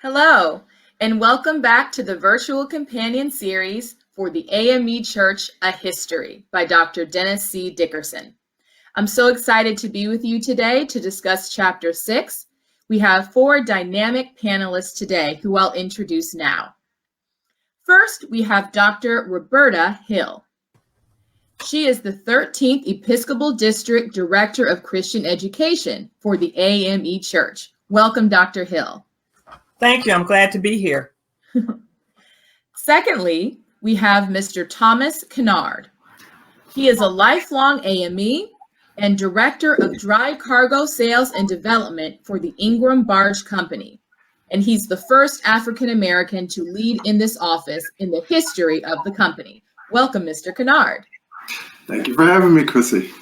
Hello, and welcome back to the virtual companion series for the AME Church, A History by Dr. Dennis C. Dickerson. I'm so excited to be with you today to discuss Chapter 6. We have 4 dynamic panelists today who I'll introduce now. First, we have Dr. Roberta Hill. She is the 13th Episcopal District Director of Christian Education for the AME Church. Welcome, Dr. Hill. Thank you. I'm glad to be here. Secondly, we have Mr. Thomas Kennard. He is a lifelong AME and Director of Dry Cargo Sales and Development for the Ingram Barge Company. And he's the first African American to lead in this office in the history of the company. Welcome, Mr. Kennard. Thank you for having me, Chrissy.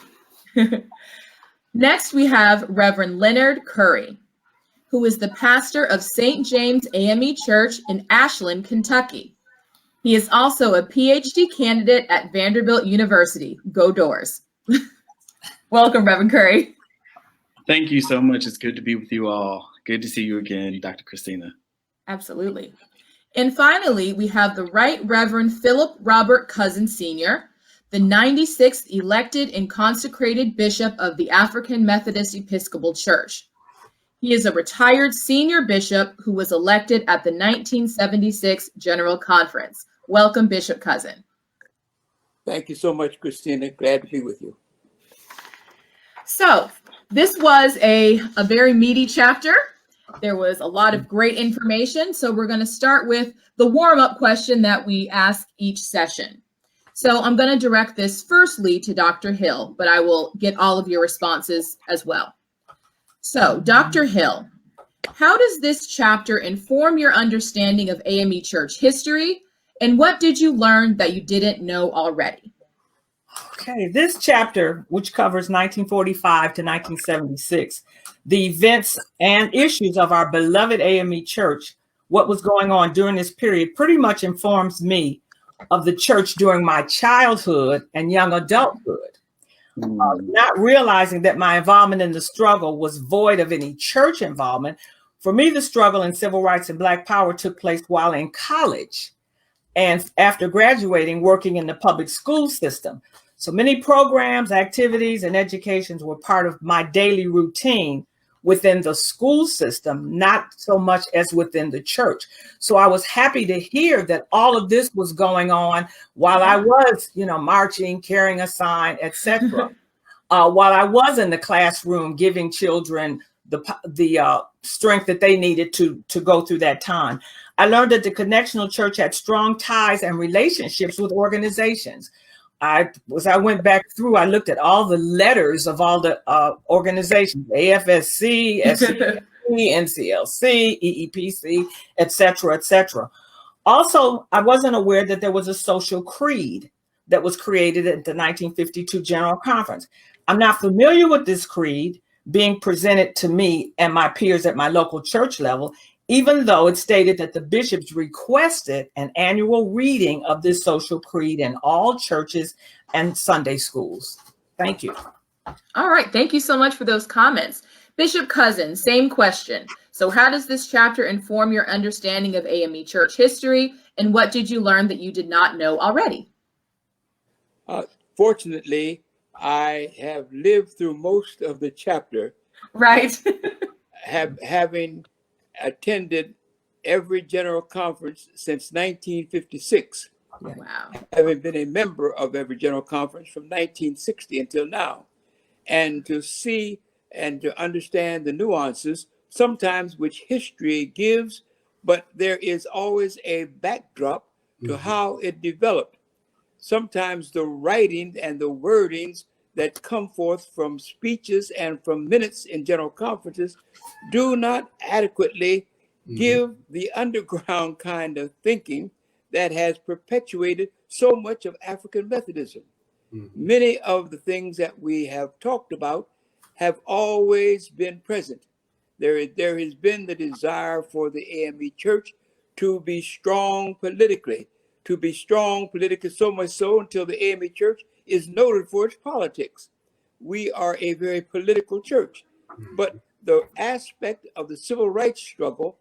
Next, we have Reverend Leonard Curry, who is the pastor of St. James AME Church in Ashland, Kentucky. He is also a PhD candidate at Vanderbilt University. Go Doors. Welcome, Reverend Curry. Thank you so much. It's good to be with you all. Good to see you again, Dr. Christina. Absolutely. And finally, we have the Right Reverend Philip Robert Cousin Sr., the 96th elected and consecrated bishop of the African Methodist Episcopal Church. He is a retired senior bishop who was elected at the 1976 General Conference. Welcome, Bishop Cousin. Thank you so much, Christina. Glad to be with you. So this was a very meaty chapter. There was a lot of great information. So we're going to start with the warm-up question that we ask each session. So I'm going to direct this firstly to Dr. Hill, but I will get all of your responses as well. So, Dr. Hill, how does this chapter inform your understanding of AME Church history, and what did you learn that you didn't know already? Okay, this chapter, which covers 1945 to 1976, the events and issues of our beloved AME Church, what was going on during this period, pretty much informs me of the church during my childhood and young adulthood. Not realizing that my involvement in the struggle was void of any church involvement. For me, the struggle in civil rights and Black power took place while in college and after graduating, working in the public school system. So many programs, activities, and educations were part of my daily routine within the school system, not so much as within the church. So I was happy to hear that all of this was going on while I was, marching, carrying a sign, etc. While I was in the classroom, giving children the strength that they needed to go through that time. I learned that the Connectional Church had strong ties and relationships with organizations. As I went back through, I looked at all the letters of all the organizations, AFSC, SCLC, NCLC, EEPC, et cetera, et cetera. Also, I wasn't aware that there was a social creed that was created at the 1952 General Conference. I'm not familiar with this creed being presented to me and my peers at my local church level, even though it stated that the bishops requested an annual reading of this social creed in all churches and Sunday schools. Thank you. All right. Thank you so much for those comments. Bishop Cousin, same question. So how does this chapter inform your understanding of AME Church history, and what did you learn that you did not know already? Fortunately, I have lived through most of the chapter. Right. having attended every general conference since 1956. Wow. Having been a member of every general conference from 1960 until now. And to see and to understand the nuances, sometimes which history gives, but there is always a backdrop to how it developed. Sometimes the writing and the wordings that come forth from speeches and from minutes in general conferences do not adequately give the underground kind of thinking that has perpetuated so much of African Methodism. Many of the things that we have talked about have always been present. There has been the desire for the AME Church to be strong politically, so much so until the AME Church is noted for its politics. We are a very political church, but the aspect of the civil rights struggle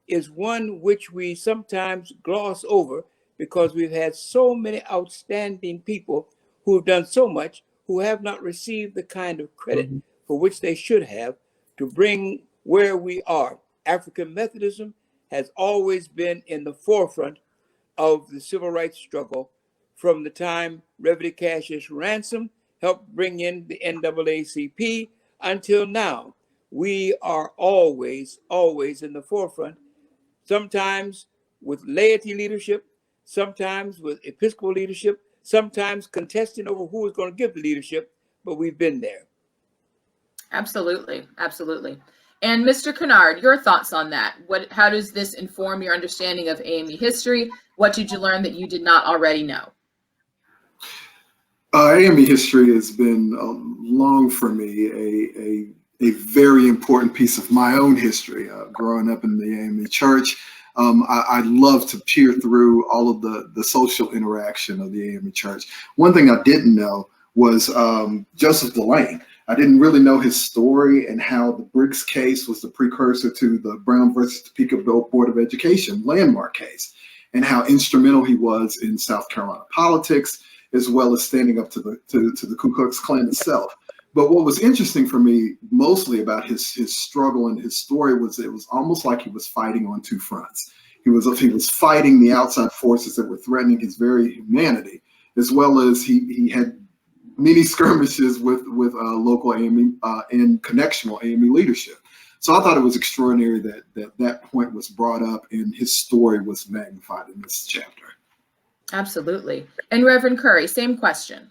is one which we sometimes gloss over because we've had so many outstanding people who have done so much who have not received the kind of credit for which they should have to bring where we are. African Methodism has always been in the forefront of the civil rights struggle from the time Reverend Cassius Ransom helped bring in the NAACP until now. We are always in the forefront, sometimes with laity leadership, sometimes with Episcopal leadership, sometimes contesting over who is going to give the leadership, but we've been there. Absolutely, absolutely. And Mr. Kennard, your thoughts on that? How does this inform your understanding of AME history? What did you learn that you did not already know? AME history has been long for me a very important piece of my own history. Growing up in the AME church, I love to peer through all of the social interaction of the AME church. One thing I didn't know was Joseph Delane. I didn't really know his story and how the Briggs case was the precursor to the Brown versus Topeka Board of Education landmark case, and how instrumental he was in South Carolina politics, as well as standing up to the Ku Klux Klan itself. But what was interesting for me mostly about his struggle and his story was it was almost like he was fighting on two fronts. He was fighting the outside forces that were threatening his very humanity, as well as he had many skirmishes with local AME and connectional AME leadership. So I thought it was extraordinary that point was brought up and his story was magnified in this chapter. Absolutely. And Reverend Curry, same question.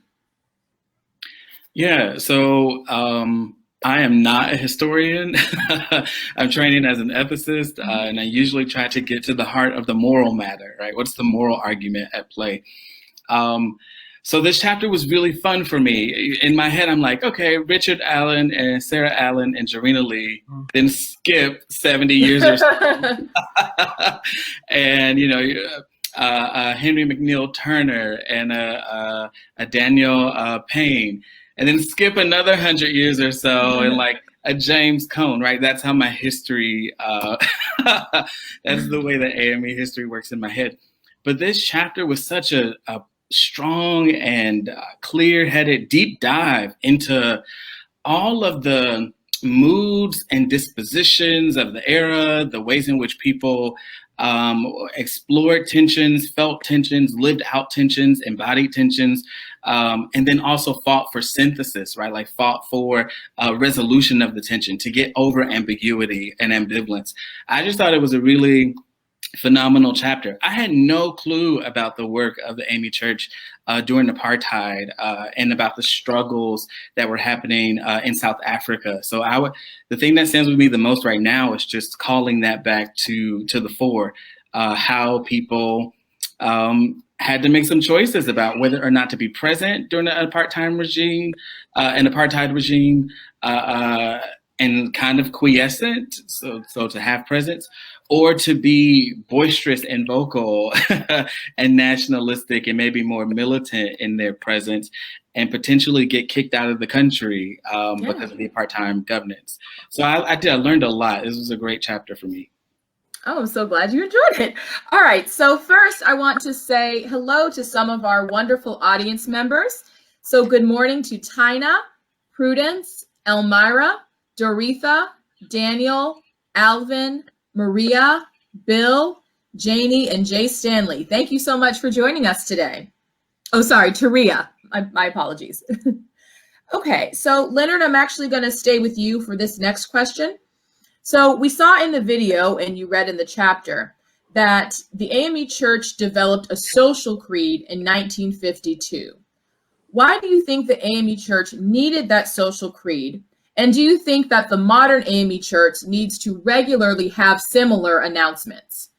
Yeah, so I am not a historian. I'm training as an ethicist, and I usually try to get to the heart of the moral matter, right? What's the moral argument at play? So this chapter was really fun for me. In my head, I'm like, okay, Richard Allen and Sarah Allen and Jarena Lee, then skip 70 years or so. And, Henry McNeil Turner and a Daniel Payne, and then skip another 100 years or so and like a James Cone, right? That's how my history, that's the way that AME history works in my head. But this chapter was such a strong and clear-headed deep dive into all of the moods and dispositions of the era, the ways in which people explored tensions, felt tensions, lived out tensions, embodied tensions, and then also fought for synthesis, right? Like fought for resolution of the tension, to get over ambiguity and ambivalence. I just thought it was a really phenomenal chapter. I had no clue about the work of the AME Church during apartheid and about the struggles that were happening in South Africa. So the thing that stands with me the most right now is just calling that back to the fore, how people had to make some choices about whether or not to be present during the apartheid regime, and kind of quiescent, so to have presence, or to be boisterous and vocal and nationalistic and maybe more militant in their presence and potentially get kicked out of the country because of the apartheid governance. So I learned a lot. This was a great chapter for me. Oh, I'm so glad you enjoyed it. All right, so first I want to say hello to some of our wonderful audience members. So good morning to Tina, Prudence, Elmira, Doretha, Daniel, Alvin, Maria, Bill, Janie, and Jay Stanley. Thank you so much for joining us today. Oh, sorry, Taria. My apologies. Okay, so Leonard, I'm actually going to stay with you for this next question. So we saw in the video, and you read in the chapter, that the AME Church developed a social creed in 1952. Why do you think the AME Church needed that social creed? And do you think that the modern AME Church needs to regularly have similar announcements?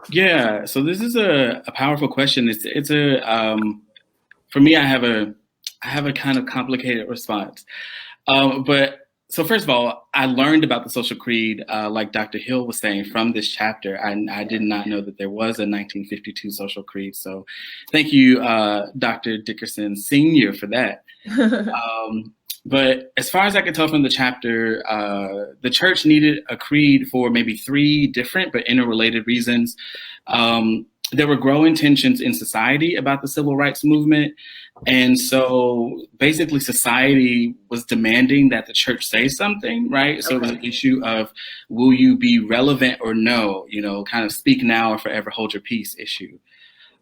Yeah, so this is a powerful question. It's for me, I have a kind of complicated response. But so first of all, I learned about the social creed, like Dr. Hill was saying, from this chapter. I did not know that there was a 1952 social creed. So thank you, Dr. Dickerson Sr. for that. But as far as I can tell from the chapter, the church needed a creed for maybe 3 different but interrelated reasons. There were growing tensions in society about the civil rights movement. And so basically society was demanding that the church say something, right? So it was an issue of, will you be relevant or no? Kind of speak now or forever hold your peace issue.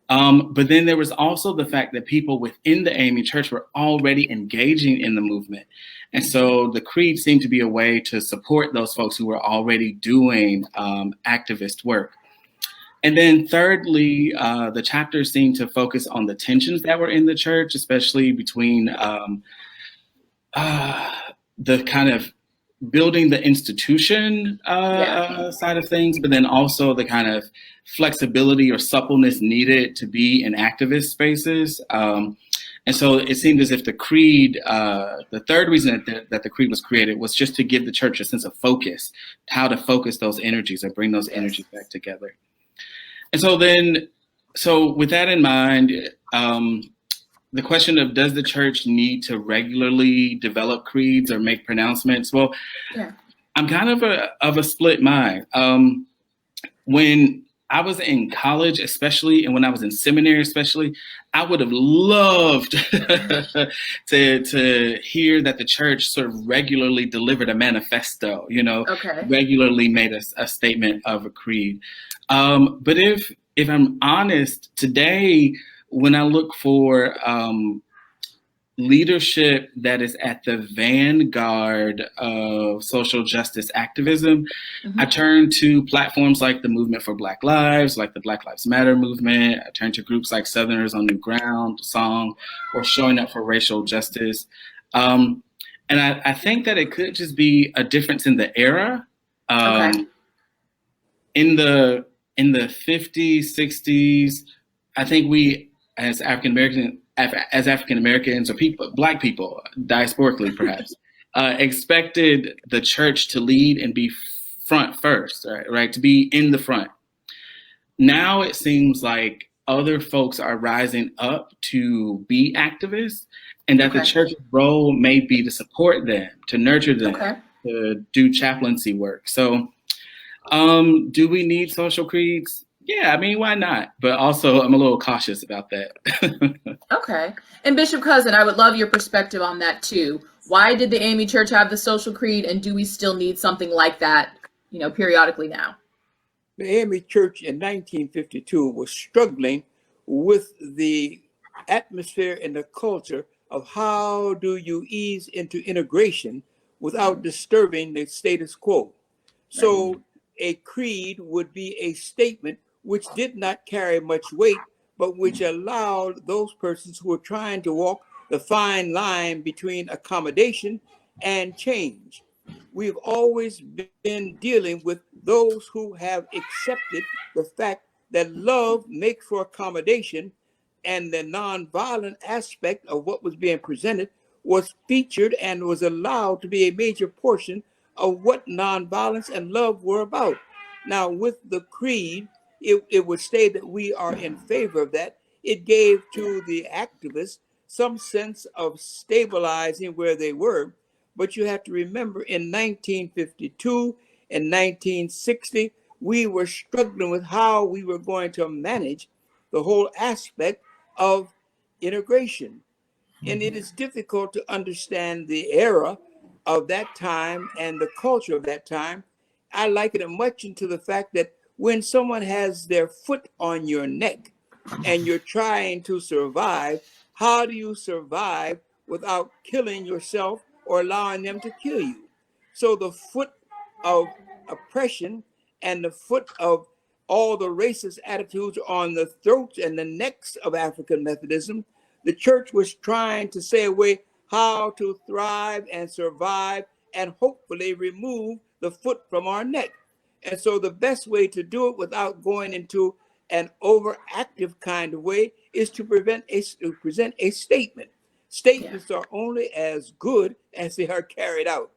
But then there was also the fact that people within the AME Church were already engaging in the movement. And so the creed seemed to be a way to support those folks who were already doing activist work. And then thirdly, the chapter seemed to focus on the tensions that were in the church, especially between the kind of building the institution side of things, but then also the kind of flexibility or suppleness needed to be in activist spaces. And so it seemed as if the creed, the third reason that the creed was created was just to give the church a sense of focus, how to focus those energies or bring those energies back together. And so with that in mind, the question of, does the church need to regularly develop creeds or make pronouncements? Well, I'm kind of a split mind. When I was in college, especially, and when I was in seminary, especially, I would have loved to hear that the church sort of regularly delivered a manifesto, regularly made a statement of a creed. But if I'm honest, today, when I look for leadership that is at the vanguard of social justice activism, I turn to platforms like the Movement for Black Lives, like the Black Lives Matter movement. I turn to groups like Southerners on New Ground, Song, or Showing Up for Racial Justice. And I think that it could just be a difference in the era. In the 50s, 60s, I think we, as African Americans or Black people, diasporically perhaps, expected the church to lead and be front first, right? To be in the front. Now it seems like other folks are rising up to be activists, and that the church's role may be to support them, to nurture them, to do chaplaincy work. So do we need social creeds? Yeah, I mean, why not? But also, I'm a little cautious about that. Okay. And Bishop Cousin, I would love your perspective on that too. Why did the AME Church have the social creed, and do we still need something like that, periodically now? The AME Church in 1952 was struggling with the atmosphere and the culture of how do you ease into integration without disturbing the status quo. So a creed would be a statement which did not carry much weight, but which allowed those persons who were trying to walk the fine line between accommodation and change. We've always been dealing with those who have accepted the fact that love makes for accommodation, and the nonviolent aspect of what was being presented was featured and was allowed to be a major portion of what nonviolence and love were about. Now, with the creed, it would state that we are in favor of that. It gave to the activists some sense of stabilizing where they were. But you have to remember, in 1952 and 1960, we were struggling with how we were going to manage the whole aspect of integration. And it is difficult to understand the era of that time and the culture of that time. I liken it much into the fact that when someone has their foot on your neck and you're trying to survive, how do you survive without killing yourself or allowing them to kill you? So the foot of oppression and the foot of all the racist attitudes on the throats and the necks of African Methodism, the church was trying to say a way how to thrive and survive and hopefully remove the foot from our neck. And so the best way to do it without going into an overactive kind of way is to present a statement. Statements are only as good as they are carried out.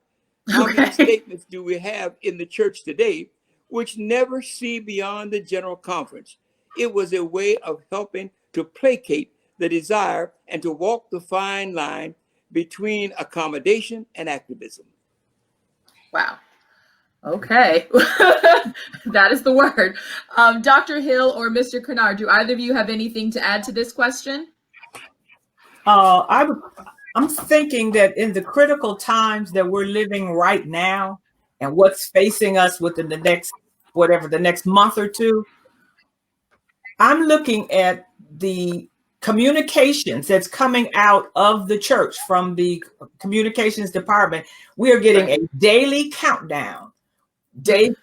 How many statements do we have in the church today which never see beyond the general conference? It was a way of helping to placate the desire and to walk the fine line between accommodation and activism. Wow. Okay. That is the word. Dr. Hill or Mr. Kennard, do either of you have anything to add to this question? I'm thinking that in the critical times that we're living right now and what's facing us within the next month or two, I'm looking at the communications that's coming out of the church from the communications department. We are getting a daily countdown, day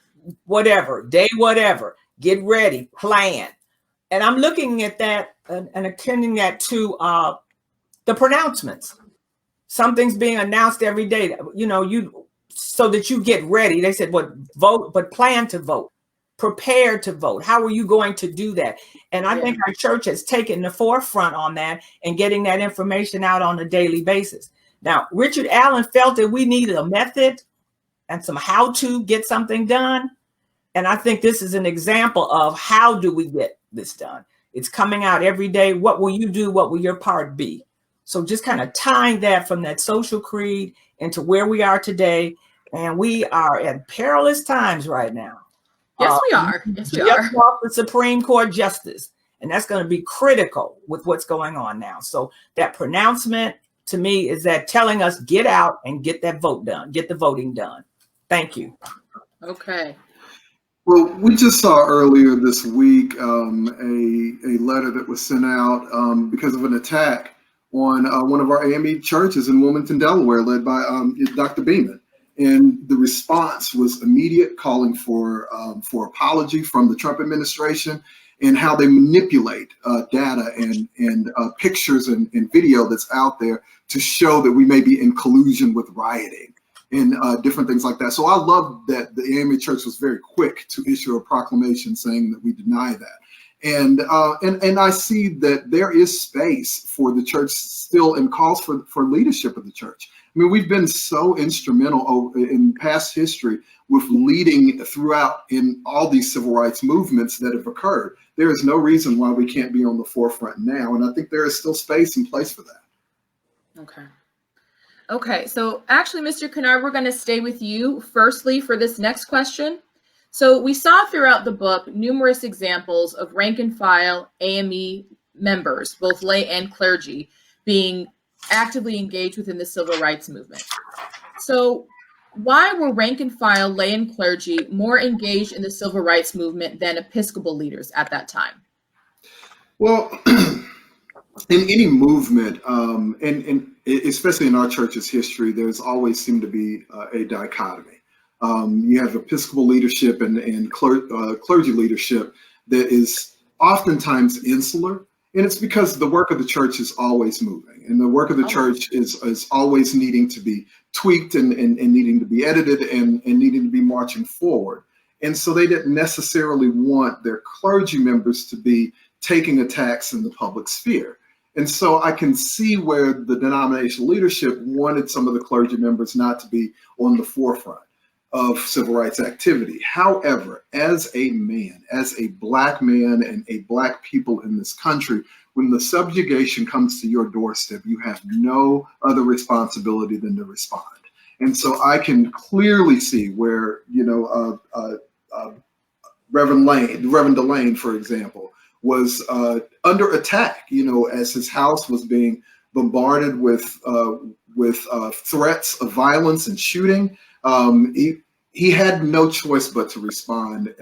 whatever, get ready, plan. And I'm looking at that and akin that to the pronouncements. Something's being announced every day, so that you get ready. They said, vote, but plan to vote, prepare to vote. How are you going to do that? And I think our church has taken the forefront on that and getting that information out on a daily basis. Now, Richard Allen felt that we needed a method and some how to get something done. And I think this is an example of how do we get this done. It's coming out every day. What will you do? What will your part be? So just kind of tying that from that social creed into where we are today. And we are at perilous times right now. Yes, we are. Yes, we are. Just off the Supreme Court justice. And that's going to be critical with what's going on now. So that pronouncement to me is that telling us get out and get that vote done, get the voting done. Thank you. Okay. Well, we just saw earlier this week a letter that was sent out because of an attack on one of our AME churches in Wilmington, Delaware, led by Dr. Beeman. And the response was immediate, calling for apology from the Trump administration and how they manipulate data and pictures and video that's out there to show that we may be in collusion with rioting and different things like that. So I love that the AME Church was very quick to issue a proclamation saying that we deny that. And I see that there is space for the church still and calls for leadership of the church. I mean, we've been so instrumental in past history with leading throughout in all these civil rights movements that have occurred. There is no reason why we can't be on the forefront now. And I think there is still space and place for that. Okay. Okay. So actually, Mr. Kennard, we're going to stay with you firstly for this next question. So we saw throughout the book numerous examples of rank and file AME members, both lay and clergy, being actively engaged within the civil rights movement. So why were rank and file lay and clergy more engaged in the civil rights movement than Episcopal leaders at that time? Well, in any movement, and especially in our church's history, there's always seemed to be a dichotomy. You have Episcopal leadership and clergy leadership that is oftentimes insular, and it's because the work of the church is always moving, and the work of the church is always needing to be tweaked and needing to be edited and needing to be marching forward. And so they didn't necessarily want their clergy members to be taking attacks in the public sphere. And so I can see where the denominational leadership wanted some of the clergy members not to be on the forefront of civil rights activity. However, as a man, as a Black man and a Black people in this country, when the subjugation comes to your doorstep, you have no other responsibility than to respond. And so I can clearly see where, Reverend Delane, for example, was under attack, as his house was being bombarded with threats of violence and shooting. He had no choice but to respond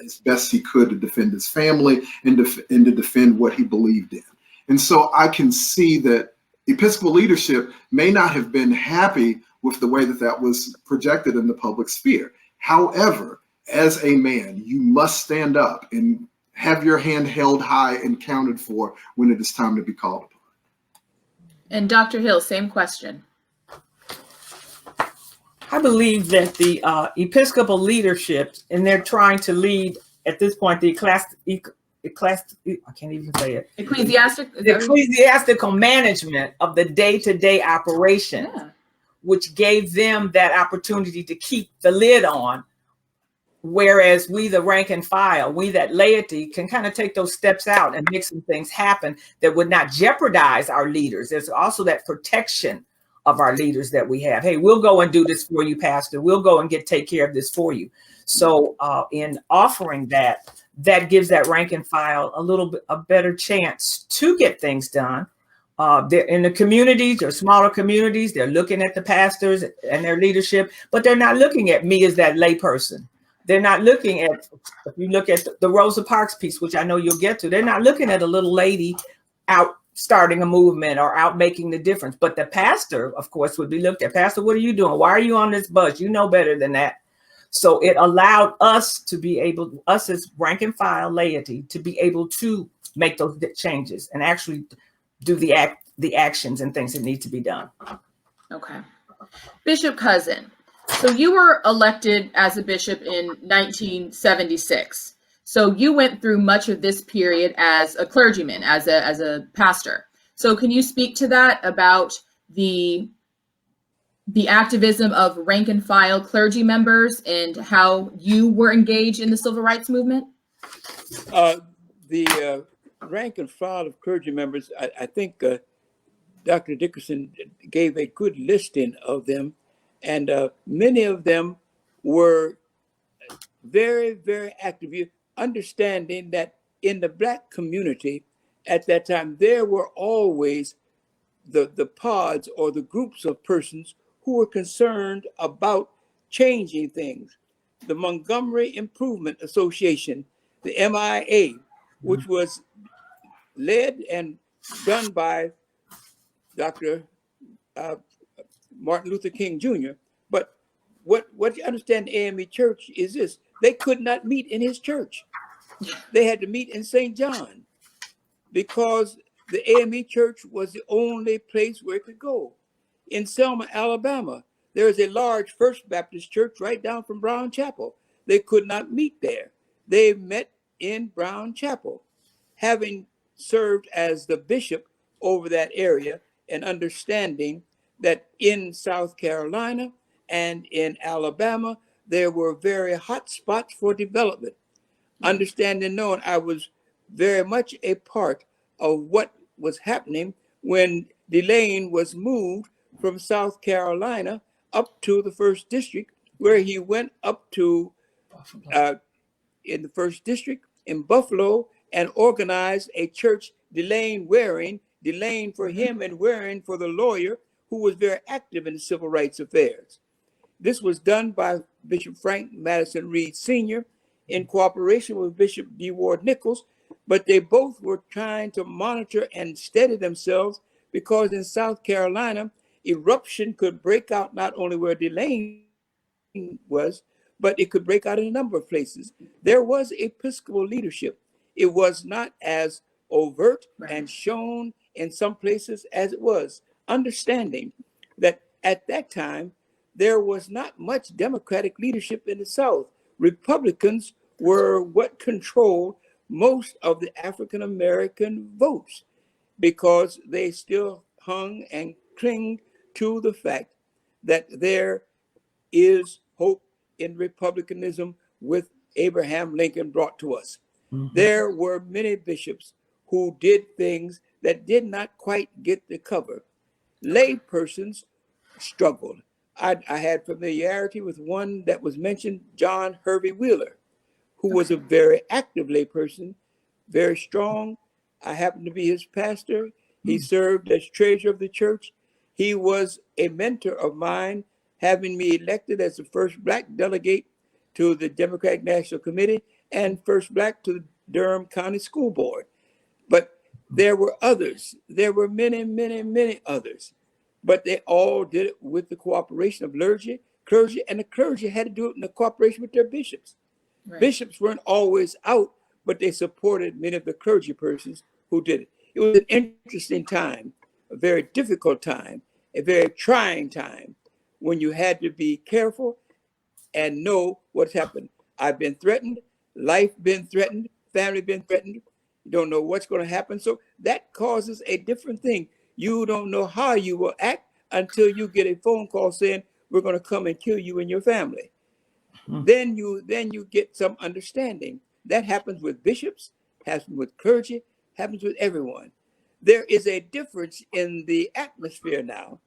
as best he could to defend his family and to defend what he believed in. And so I can see that Episcopal leadership may not have been happy with the way that was projected in the public sphere. However, as a man, you must stand up and have your hand held high and counted for when it is time to be called upon. And Dr. Hill, same question. I believe that the Episcopal leadership, and they're trying to lead at this point the ecclesiastical management of the day-to-day operation, which gave them that opportunity to keep the lid on. Whereas we, the rank and file, we that laity can kind of take those steps out and make some things happen that would not jeopardize our leaders. There's also that protection of our leaders that we have. Hey, we'll go and do this for you, Pastor. We'll go and take care of this for you. So in offering that, that gives that rank and file a better chance to get things done. They're in the communities or smaller communities. They're looking at the pastors and their leadership, but they're not looking at me as that lay person. They're not looking at, if you look at the Rosa Parks piece, which I know you'll get to, they're not looking at a little lady out starting a movement or out making the difference. But the pastor, of course, would be looked at. Pastor, what are you doing? Why are you on this bus? You know better than that. So it allowed us to be able, us as rank and file laity, to be able to make those changes and actually do the actions and things that need to be done. Okay. Bishop Cousin, so you were elected as a bishop in 1976. So you went through much of this period as a clergyman, as a pastor. So can you speak to that, about the activism of rank and file clergy members and how you were engaged in the civil rights movement? The rank and file of clergy members, I think Dr. Dickerson gave a good listing of them, and many of them were very, very active. You understanding that in the Black community at that time, there were always the pods or the groups of persons who were concerned about changing things. The Montgomery Improvement Association, the MIA, which was led and done by Dr. Martin Luther King Jr. But what you understand, the AME Church is this: they could not meet in his church. They had to meet in St. John, because the AME Church was the only place where it could go. In Selma, Alabama, there is a large First Baptist Church right down from Brown Chapel. They could not meet there. They met in Brown Chapel. Having served as the bishop over that area and understanding that in South Carolina and in Alabama, there were very hot spots for development. Understanding, knowing I was very much a part of what was happening when Delane was moved from South Carolina up to the first district, where he went up to in the first district in Buffalo and organized a church, Delane Waring, Delane for him and Waring for the lawyer who was very active in the civil rights affairs. This was done by Bishop Frank Madison Reed Sr. in cooperation with Bishop D. Ward Nichols, but they both were trying to monitor and steady themselves, because in South Carolina, eruption could break out not only where Delane was, but it could break out in a number of places. There was Episcopal leadership. It was not as overt and shown in some places as it was. Understanding that at that time, there was not much Democratic leadership in the South. Republicans were what controlled most of the African American votes, because they still hung and clinged to the fact that there is hope in republicanism with Abraham Lincoln brought to us. Mm-hmm. There were many bishops who did things that did not quite get the cover. Lay persons struggled. I had familiarity with one that was mentioned, John Hervey Wheeler, who was a very active lay person, very strong. I happened to be his pastor. He served as treasurer of the church. He was a mentor of mine, having me elected as the first Black delegate to the Democratic National Committee and first Black to the Durham County School Board. But there were others. There were many, many, many others. But they all did it with the cooperation of clergy, and the clergy had to do it in the cooperation with their bishops. Right. Bishops weren't always out, but they supported many of the clergy persons who did it. It was an interesting time, a very difficult time, a very trying time, when you had to be careful and know what's happened. I've been threatened, life been threatened, family been threatened. You don't know what's going to happen. So that causes a different thing. You don't know how you will act until you get a phone call saying, we're going to come and kill you and your family. Then you get some understanding. That happens with bishops, happens with clergy, happens with everyone. There is a difference in the atmosphere now.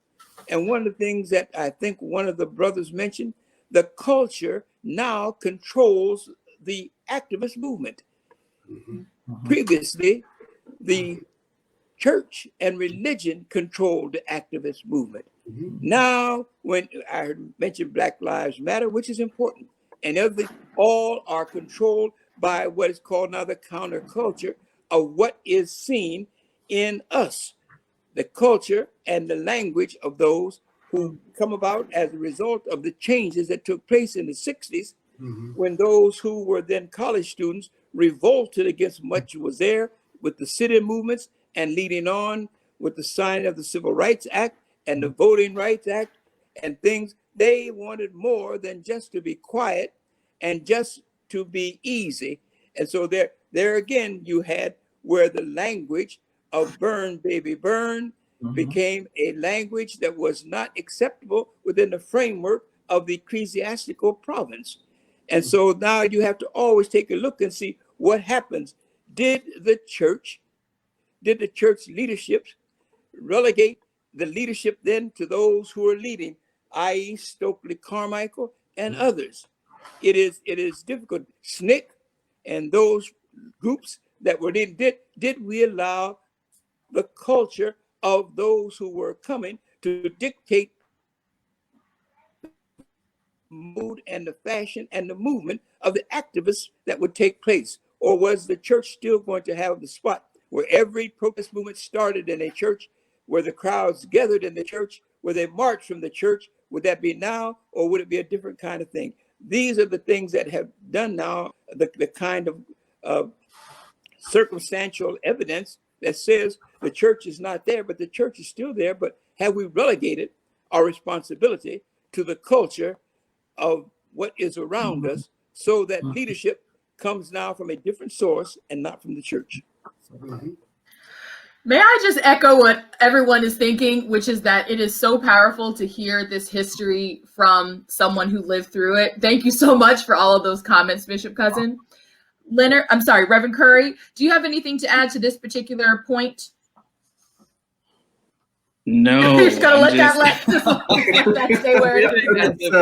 And one of the things that I think one of the brothers mentioned, the culture now controls the activist movement. Previously, the church and religion controlled the activist movement. Now, when I mentioned Black Lives Matter, which is important, and all are controlled by what is called now the counterculture of what is seen in us, the culture and the language of those who come about as a result of the changes that took place in the 60s, when those who were then college students revolted against much was there with the sit-in movements and leading on with the signing of the Civil Rights Act and the Voting Rights Act and things. They wanted more than just to be quiet and just to be easy. And so there again, you had where the language of burn, baby, burn became a language that was not acceptable within the framework of the ecclesiastical province. And so now you have to always take a look and see what happens. Did the church leadership relegate the leadership then to those who are leading, i.e. Stokely Carmichael and others? It is difficult. SNCC and those groups that were in, did we allow the culture of those who were coming to dictate mood and the fashion and the movement of the activists that would take place? Or was the church still going to have the spot where every protest movement started in a church, where the crowds gathered in the church, where they marched from the church? Would that be now, or would it be a different kind of thing? These are the things that have done now, the kind of circumstantial evidence that says the church is not there, but the church is still there. But have we relegated our responsibility to the culture of what is around us, so that leadership comes now from a different source and not from the church? May I just echo what everyone is thinking, which is that it is so powerful to hear this history from someone who lived through it. Thank you so much for all of those comments, Bishop Cousin. Leonard, I'm sorry, Reverend Curry, do you have anything to add to this particular point? No. You're just gonna let that stay where it is.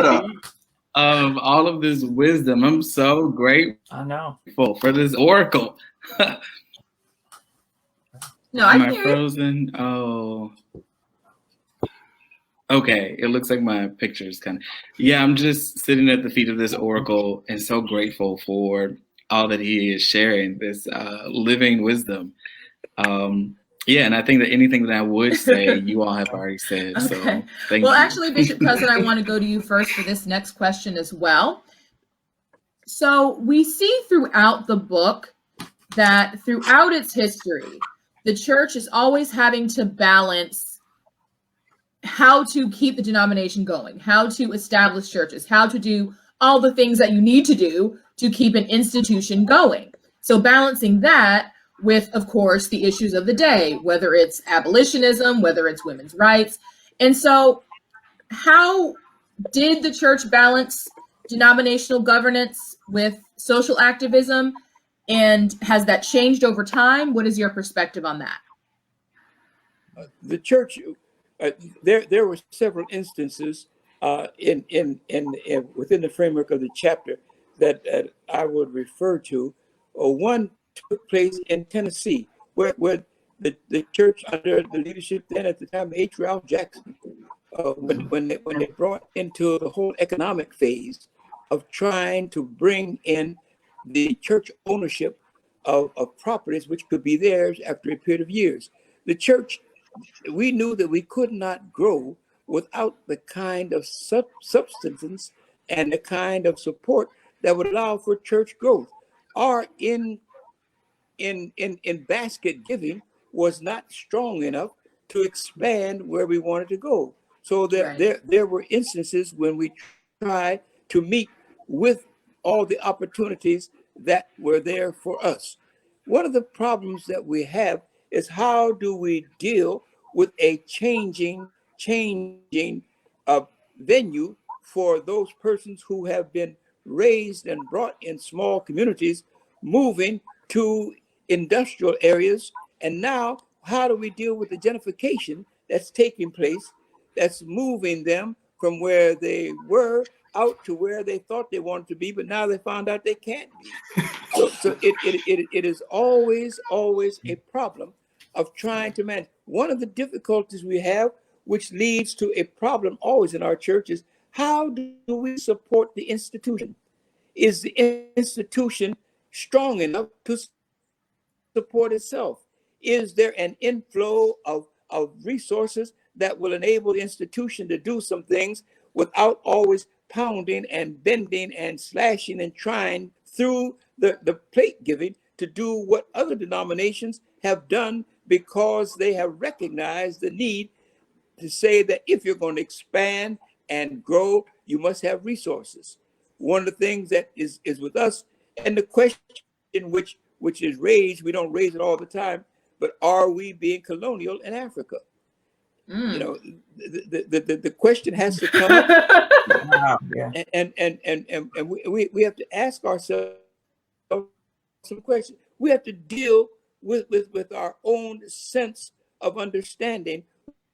All of this wisdom. I'm so grateful. I know. For this oracle. No, I Am can I hear frozen? Oh. Okay, it looks like my picture is kind of. Yeah, I'm just sitting at the feet of this oracle and so grateful for all that he is sharing, this living wisdom. Yeah, and I think that anything that I would say, you all have already said. Okay. So thank you. Well, actually, Bishop Cousin, I want to go to you first for this next question as well. So we see throughout the book that throughout its history, the church is always having to balance how to keep the denomination going, how to establish churches, how to do all the things that you need to do to keep an institution going. So balancing that with, of course, the issues of the day, whether it's abolitionism, whether it's women's rights. And so how did the church balance denominational governance with social activism? And has that changed over time? What is your perspective on that? The church, there were several instances in within the framework of the chapter that I would refer to. One took place in Tennessee, where the church under the leadership then at the time, H. Ralph Jackson, when they brought into the whole economic phase of trying to bring in the church ownership of properties which could be theirs after a period of years. The church, we knew that we could not grow without the kind of substance and the kind of support that would allow for church growth. Our in basket giving was not strong enough to expand where we wanted to go. So there were instances when we tried to meet with all the opportunities that were there for us. One of the problems that we have is how do we deal with a changing venue for those persons who have been raised and brought in small communities, moving to industrial areas. And now, how do we deal with the gentrification that's taking place that's moving them from where they were out to where they thought they wanted to be, but now they found out they can't be. So it is always a problem of trying to manage. One of the difficulties we have, which leads to a problem always in our churches, how do we support the institution? Is the institution strong enough to support itself? Is there an inflow of resources that will enable the institution to do some things without always pounding and bending and slashing and trying through the plate giving to do what other denominations have done, because they have recognized the need to say that if you're going to expand and grow, you must have resources. One of the things that is with us, and the question which is raised, we don't raise it all the time, but are we being colonial in Africa? You know, the question has to come up. Wow, yeah. And we have to ask ourselves some questions. We have to deal with our own sense of understanding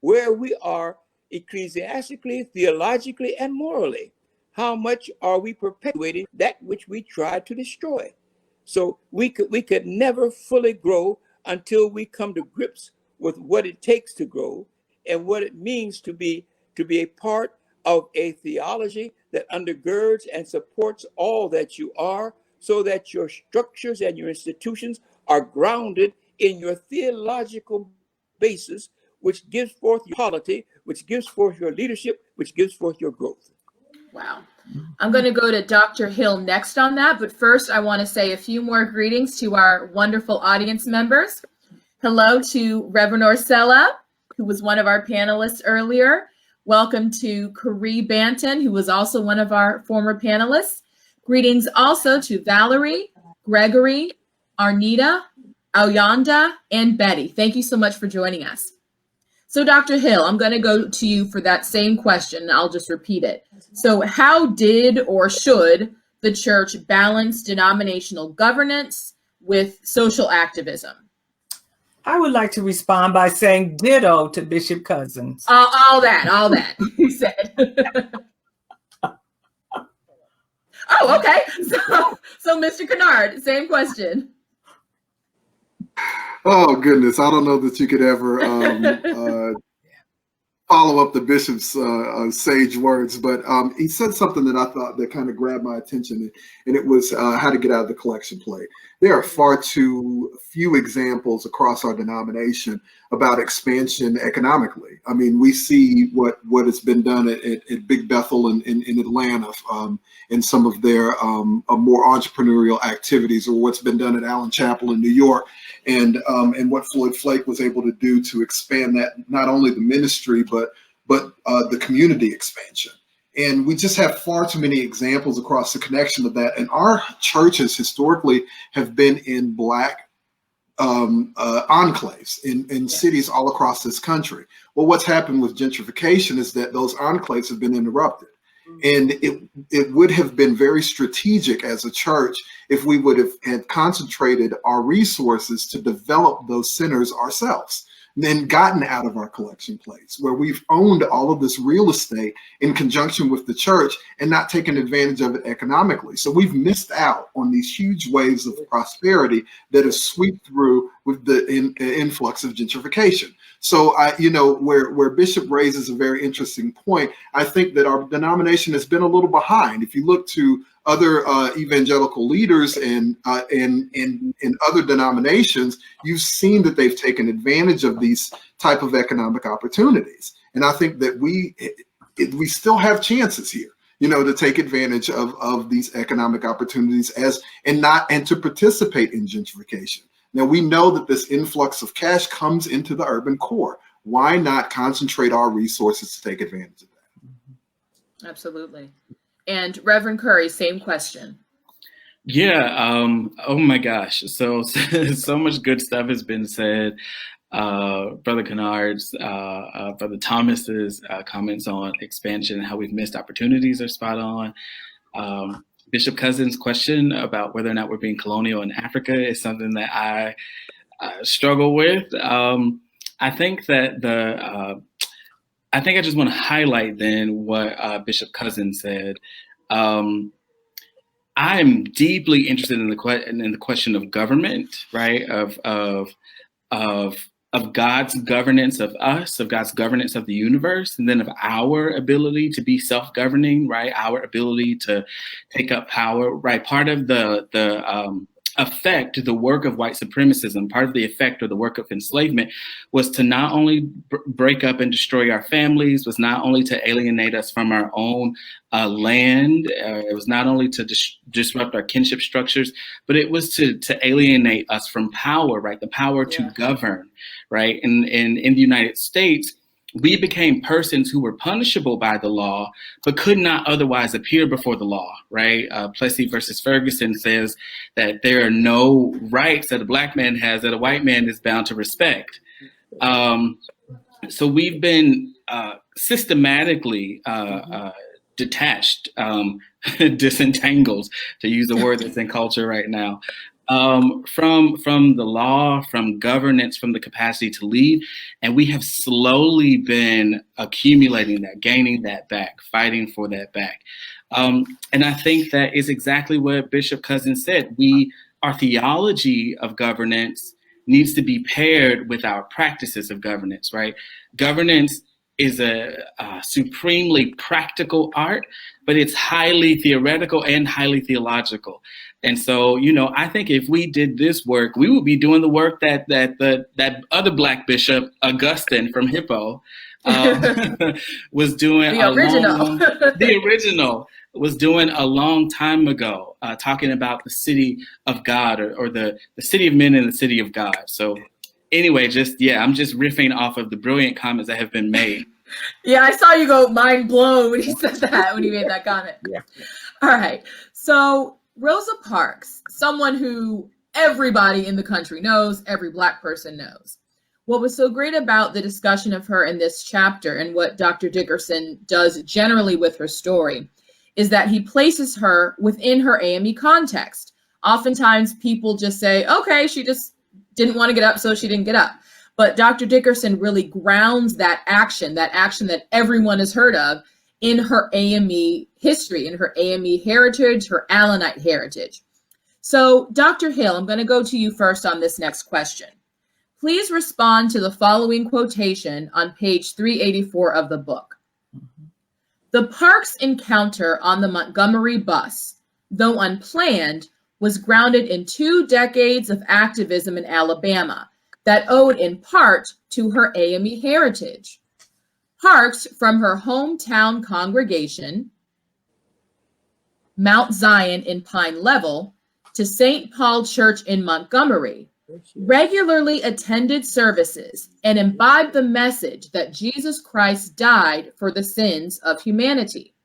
where we are ecclesiastically, theologically, and morally. How much are we perpetuating that which we tried to destroy? So we could never fully grow until we come to grips with what it takes to grow and what it means to be a part of a theology that undergirds and supports all that you are, so that your structures and your institutions are grounded in your theological basis, which gives forth your polity, which gives forth your leadership, which gives forth your growth. Wow. I'm going to go to Dr. Hill next on that, but first I want to say a few more greetings to our wonderful audience members. Hello to Reverend Orcella, who was one of our panelists earlier. Welcome to Carrie Banton, who was also one of our former panelists. Greetings also to Valerie, Gregory, Arnita, Auyanda, and Betty. Thank you so much for joining us. So Dr. Hill, I'm going to go to you for that same question. I'll just repeat it. So how did or should the church balance denominational governance with social activism? I would like to respond by saying ditto to Bishop Cousins. All that you said. Oh, okay. So Mr. Kennard, same question. Oh goodness, I don't know that you could ever follow up the bishop's sage words, but he said something that I thought that kind of grabbed my attention, and it was how to get out of the collection plate. There are far too few examples across our denomination about expansion economically. I mean, we see what has been done at Big Bethel in Atlanta, in some of their more entrepreneurial activities, or what's been done at Allen Chapel in New York, and what Floyd Flake was able to do to expand that, not only the ministry, but the community expansion. And we just have far too many examples across the connection of that. And our churches historically have been in Black enclaves in cities all across this country. Well, what's happened with gentrification is that those enclaves have been interrupted. And it would have been very strategic as a church if we would have had concentrated our resources to develop those centers ourselves, then gotten out of our collection plates, where we've owned all of this real estate in conjunction with the church and not taken advantage of it economically. So we've missed out on these huge waves of prosperity that have swept through with the influx of gentrification. So where Bishop raises a very interesting point, I think that our denomination has been a little behind. If you look to other evangelical leaders and in other denominations, you've seen that they've taken advantage of these type of economic opportunities. And I think that we still have chances here, to take advantage of these economic opportunities and to participate in gentrification. Now, we know that this influx of cash comes into the urban core. Why not concentrate our resources to take advantage of that? Absolutely. And Reverend Curry, same question. Yeah. Oh my gosh. So much good stuff has been said. Brother Kennard's, Brother Thomas's comments on expansion and how we've missed opportunities are spot on. Bishop Cousins' question about whether or not we're being colonial in Africa is something that I struggle with. I think that I think I just want to highlight then what Bishop Cousins said. I'm deeply interested in the question of government, right? Of God's governance of us, of God's governance of the universe, and then of our ability to be self-governing, right? Our ability to take up power, right? Part of the effect, the work of white supremacism, part of the effect or the work of enslavement was to not only break up and destroy our families, was not only to alienate us from our own land, it was not only to disrupt our kinship structures, but it was to alienate us from power, right? The power to govern, right? In the United States, we became persons who were punishable by the law, but could not otherwise appear before the law, right? Plessy versus Ferguson says that there are no rights that a Black man has that a white man is bound to respect. So we've been systematically detached, disentangled, to use a word that's in culture right now, from the law, from governance, from the capacity to lead. And we have slowly been accumulating that, gaining that back, fighting for that back. And I think that is exactly what Bishop Cousins said. Our theology of governance needs to be paired with our practices of governance, right? Governance is a supremely practical art, but it's highly theoretical and highly theological. And so, I think if we did this work, we would be doing the work that other Black bishop, Augustine from Hippo, was doing. The original was doing a long time ago, talking about the city of God or the city of men and the city of God. So anyway, I'm just riffing off of the brilliant comments that have been made. Yeah, I saw you go mind blown when he said that, when he made that comment. Yeah. All right. So Rosa Parks, someone who everybody in the country knows, every Black person knows. What was so great about the discussion of her in this chapter and what Dr. Dickerson does generally with her story is that he places her within her AME context. Oftentimes people just say, okay, she just didn't want to get up, so she didn't get up. But Dr. Dickerson really grounds that action that everyone has heard of, in her AME history, in her AME heritage, her Allenite heritage. So Dr. Hill, I'm going to go to you first on this next question. Please respond to the following quotation on page 384 of the book. The Parks encounter on the Montgomery bus, though unplanned, was grounded in 2 decades of activism in Alabama that owed in part to her AME heritage. Parks, from her hometown congregation, Mount Zion in Pine Level, to St. Paul Church in Montgomery, regularly attended services and imbibed the message that Jesus Christ died for the sins of humanity.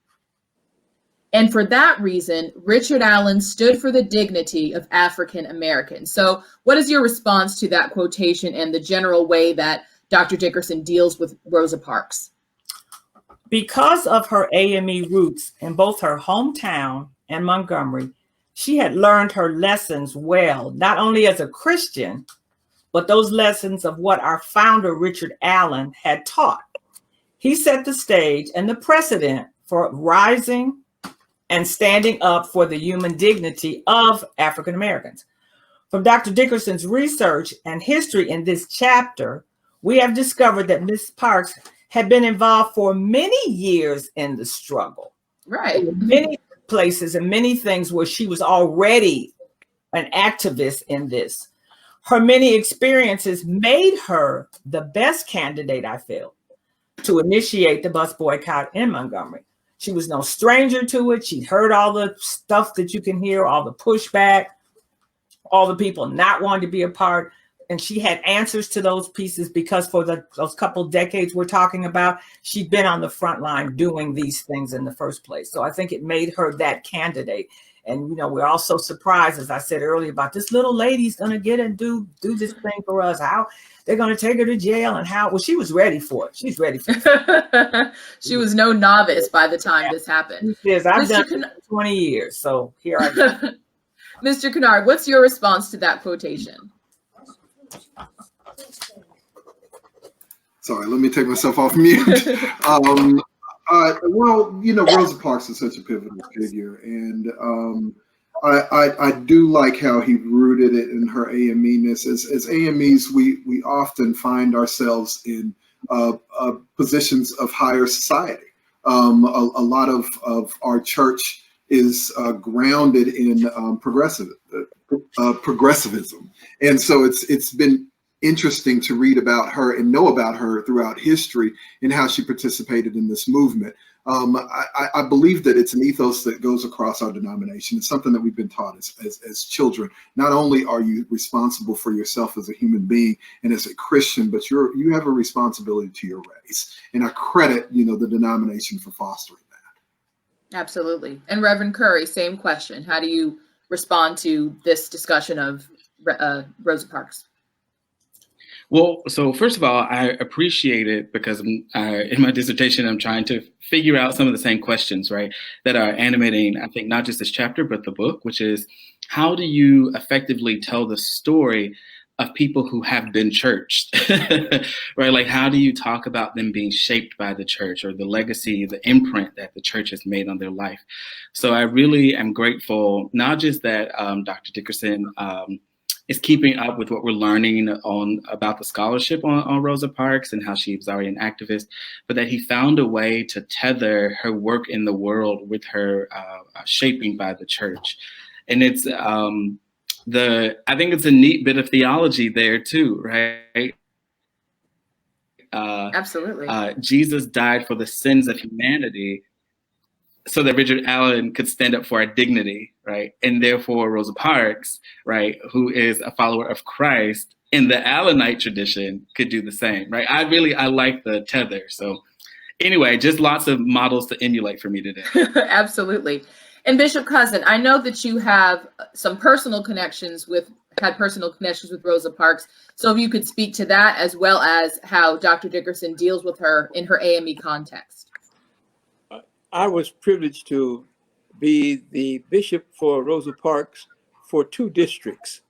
And for that reason, Richard Allen stood for the dignity of African Americans. So what is your response to that quotation and the general way that Dr. Dickerson deals with Rosa Parks? Because of her AME roots in both her hometown and Montgomery, she had learned her lessons well, not only as a Christian, but those lessons of what our founder, Richard Allen, had taught. He set the stage and the precedent for rising and standing up for the human dignity of African Americans. From Dr. Dickerson's research and history in this chapter, we have discovered that Ms. Parks had been involved for many years in the struggle. Right. Many places and many things where she was already an activist in this. Her many experiences made her the best candidate, I feel, to initiate the bus boycott in Montgomery. She was no stranger to it. She'd heard all the stuff that you can hear, all the pushback, all the people not wanting to be a part. And she had answers to those pieces because for those couple decades we're talking about, she'd been on the front line doing these things in the first place. So I think it made her that candidate. And, we're all so surprised, as I said earlier, about this little lady's going to get and do this thing for us. How they're going to take her to jail and how. Well, she was ready for it. She's ready for it. She was no novice by the time this happened. Yes, I've done it for 20 years. So here I go. Mr. Kennard, what's your response to that quotation? Sorry, let me take myself off mute. Well, Rosa Parks is such a pivotal figure, and I do like how he rooted it in her AME-ness. As AMEs, we often find ourselves in positions of higher society. A lot of our church is grounded in progressivism, and so it's been interesting to read about her and know about her throughout history and how she participated in this movement. I believe that it's an ethos that goes across our denomination. It's something that we've been taught as children. Not only are you responsible for yourself as a human being and as a Christian, but you have a responsibility to your race. And I credit, the denomination for fostering that. Absolutely. And Reverend Curry, same question. How do you respond to this discussion of Rosa Parks? Well, so first of all, I appreciate it because in my dissertation, I'm trying to figure out some of the same questions, right, that are animating, I think, not just this chapter, but the book, which is how do you effectively tell the story of people who have been churched, right? Like, how do you talk about them being shaped by the church or the legacy, the imprint that the church has made on their life? So I really am grateful, not just that Dr. Dickerson is keeping up with what we're learning about the scholarship on Rosa Parks and how she was already an activist, but that he found a way to tether her work in the world with her shaping by the church. And it's I think it's a neat bit of theology there too, right? Absolutely. Jesus died for the sins of humanity so that Richard Allen could stand up for our dignity, right? And therefore Rosa Parks, right, who is a follower of Christ in the Allenite tradition, could do the same, right? I like the tether. So anyway, just lots of models to emulate for me today. Absolutely. And Bishop Cousin, I know that you have some personal connections with Rosa Parks. So if you could speak to that as well as how Dr. Dickerson deals with her in her AME context. I was privileged to be the bishop for Rosa Parks for 2 districts.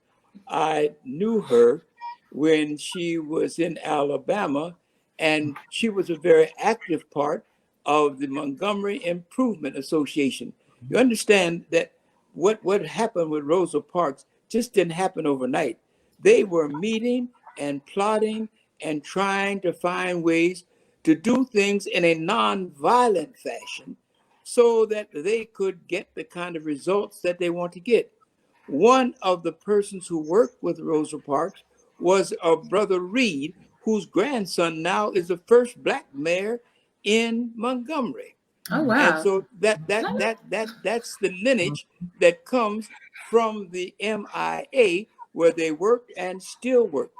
I knew her when she was in Alabama, and she was a very active part of the Montgomery Improvement Association. You understand that what happened with Rosa Parks just didn't happen overnight. They were meeting and plotting and trying to find ways to do things in a non-violent fashion so that they could get the kind of results that they want to get. One of the persons who worked with Rosa Parks was a Brother Reed, whose grandson now is the first Black mayor in Montgomery. Oh, wow. And so that's the lineage that comes from the MIA, where they worked and still work.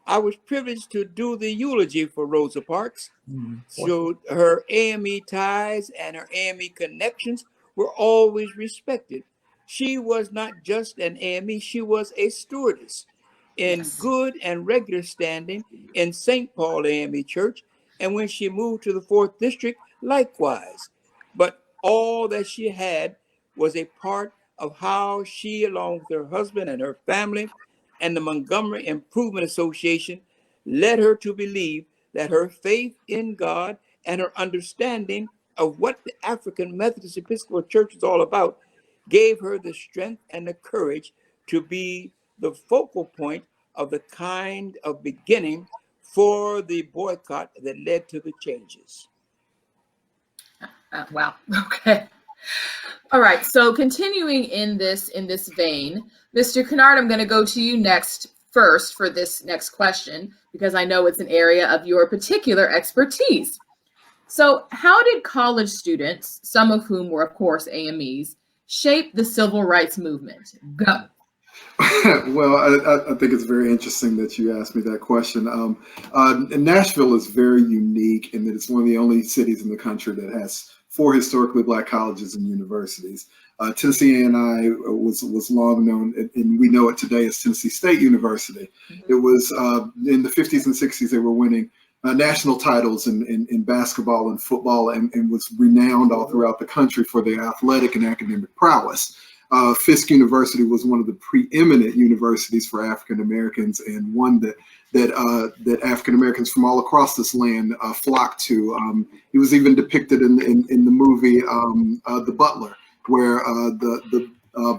I was privileged to do the eulogy for Rosa Parks. So her AME ties and her AME connections were always respected. She was not just an AME, she was a stewardess in good and regular standing in St. Paul AME Church. And when she moved to the 4th District, likewise. But all that she had was a part of how she, along with her husband and her family, and the Montgomery Improvement Association, led her to believe that her faith in God and her understanding of what the African Methodist Episcopal Church is all about gave her the strength and the courage to be the focal point of the kind of beginning for the boycott that led to the changes. Wow. Okay. All right. So continuing in this vein, Mr. Kennard, I'm going to go to you first for this next question, because I know it's an area of your particular expertise. So how did college students, some of whom were, of course, AMEs, shape the civil rights movement? Go. Well, I think it's very interesting that you asked me that question. Nashville is very unique in that it's one of the only cities in the country that has 4 historically Black colleges and universities. Tennessee A&I was long known, and we know it today as Tennessee State University. Mm-hmm. It was in the 50s and 60s, they were winning national titles in basketball and football, and was renowned all throughout the country for their athletic and academic prowess. Fisk University was one of the preeminent universities for African Americans, and one that African Americans from all across this land flocked to. He was even depicted in the movie The Butler, where the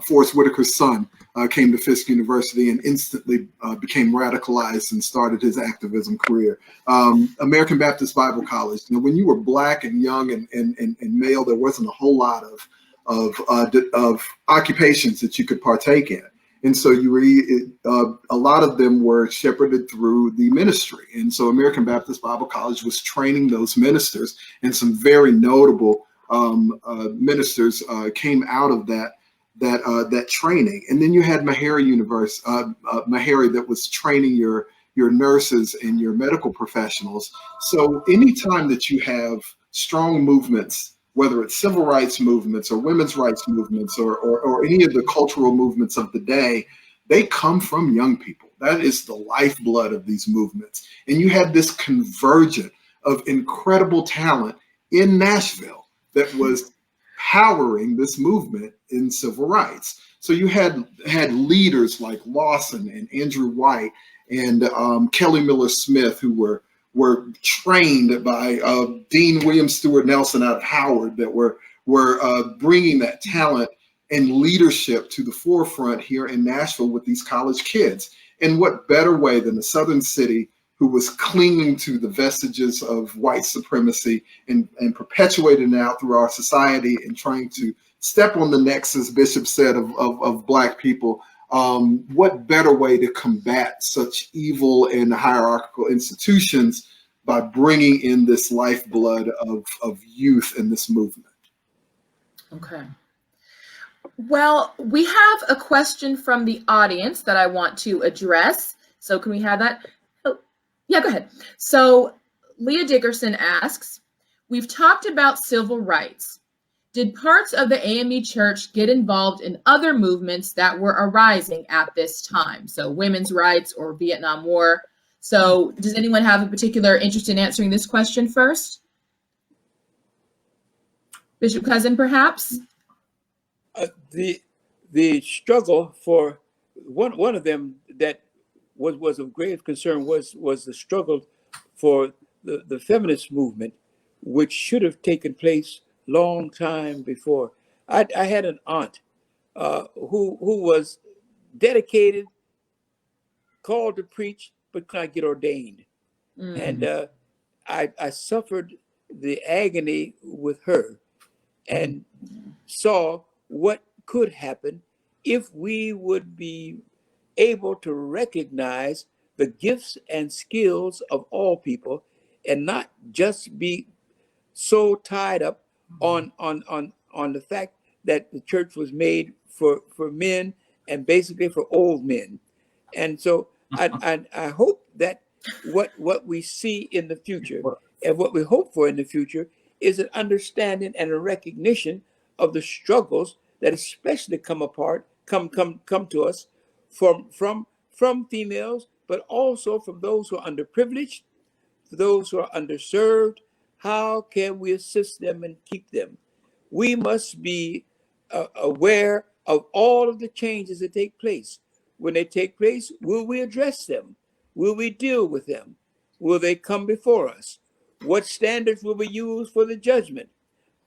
Forrest Whitaker's son came to Fisk University and instantly became radicalized and started his activism career. American Baptist Bible College. You know, when you were Black and young and male, there wasn't a whole lot of occupations that you could partake in. And so a lot of them were shepherded through the ministry. And so American Baptist Bible College was training those ministers, and some very notable ministers came out of that training. And then you had Meharry University, Meharry, that was training your nurses and your medical professionals. So anytime that you have strong movements, whether it's civil rights movements or women's rights movements or any of the cultural movements of the day, they come from young people. That is the lifeblood of these movements. And you had this convergence of incredible talent in Nashville that was powering this movement in civil rights. So you had leaders like Lawson and Andrew White and Kelly Miller Smith, who were trained by Dean William Stewart Nelson out of Howard, that were bringing that talent and leadership to the forefront here in Nashville with these college kids. And what better way than a Southern city who was clinging to the vestiges of white supremacy and perpetuating it out through our society and trying to step on the necks, as Bishop said, of Black people. What better way to combat such evil and hierarchical institutions by bringing in this lifeblood of youth in this movement? Okay. Well, we have a question from the audience that I want to address. So can we have that? Oh, yeah, go ahead. So Leah Dickerson asks, we've talked about civil rights. Did parts of the AME Church get involved in other movements that were arising at this time? So women's rights or Vietnam War. So does anyone have a particular interest in answering this question first? Bishop Cousin, perhaps? The struggle for one of them that was of grave concern was the struggle for the feminist movement, which should have taken place long time before. I had an aunt who was dedicated, called to preach, but could not get ordained. And I suffered the agony with her and saw what could happen if we would be able to recognize the gifts and skills of all people and not just be so tied up on the fact that the church was made for men and basically for old men. And so I hope that what we see in the future and what we hope for in the future is an understanding and a recognition of the struggles that especially come to us from females, but also from those who are underprivileged, for those who are underserved. How can we assist them and keep them? We must be aware of all of the changes that take place. When they take place, will we address them? Will we deal with them? Will they come before us? What standards will we use for the judgment?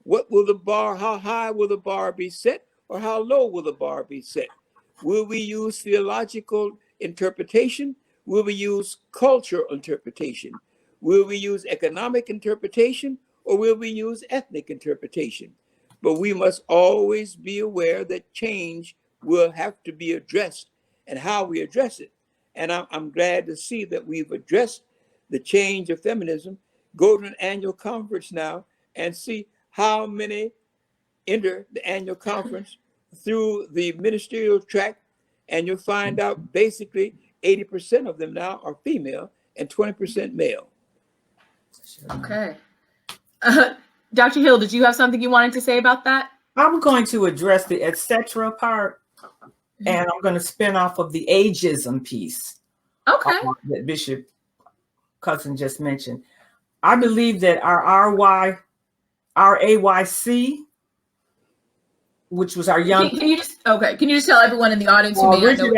What will the bar, how high will the bar be set, or how low will the bar be set? Will we use theological interpretation? Will we use cultural interpretation? Will we use economic interpretation, or will we use ethnic interpretation? But we must always be aware that change will have to be addressed and how we address it. And I'm glad to see that we've addressed the change of feminism. Go to an annual conference now and see how many enter the annual conference through the ministerial track, and you'll find out basically 80% of them now are female and 20% male. Okay. Dr. Hill, did you have something you wanted to say about that? I'm going to address the etc. part, and I'm going to spin off of the ageism piece. Okay. That Bishop Cousin just mentioned. I believe that our RAYC, which was our young. Can you just Okay, can you just tell everyone in the audience who may not know what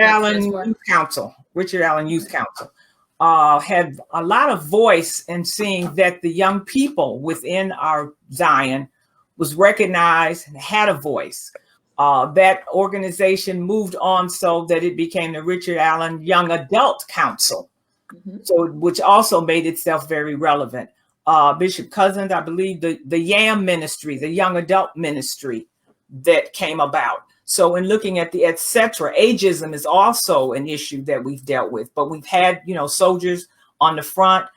that stands for? Richard Allen Youth Council had a lot of voice in seeing that the young people within our Zion was recognized and had a voice. That organization moved on so that it became the Richard Allen Young Adult Council, so which also made itself very relevant. Bishop Cousins, I believe the YAM ministry, the Young Adult Ministry that came about. So in looking at the etc., ageism is also an issue that we've dealt with, but we've had, soldiers on the front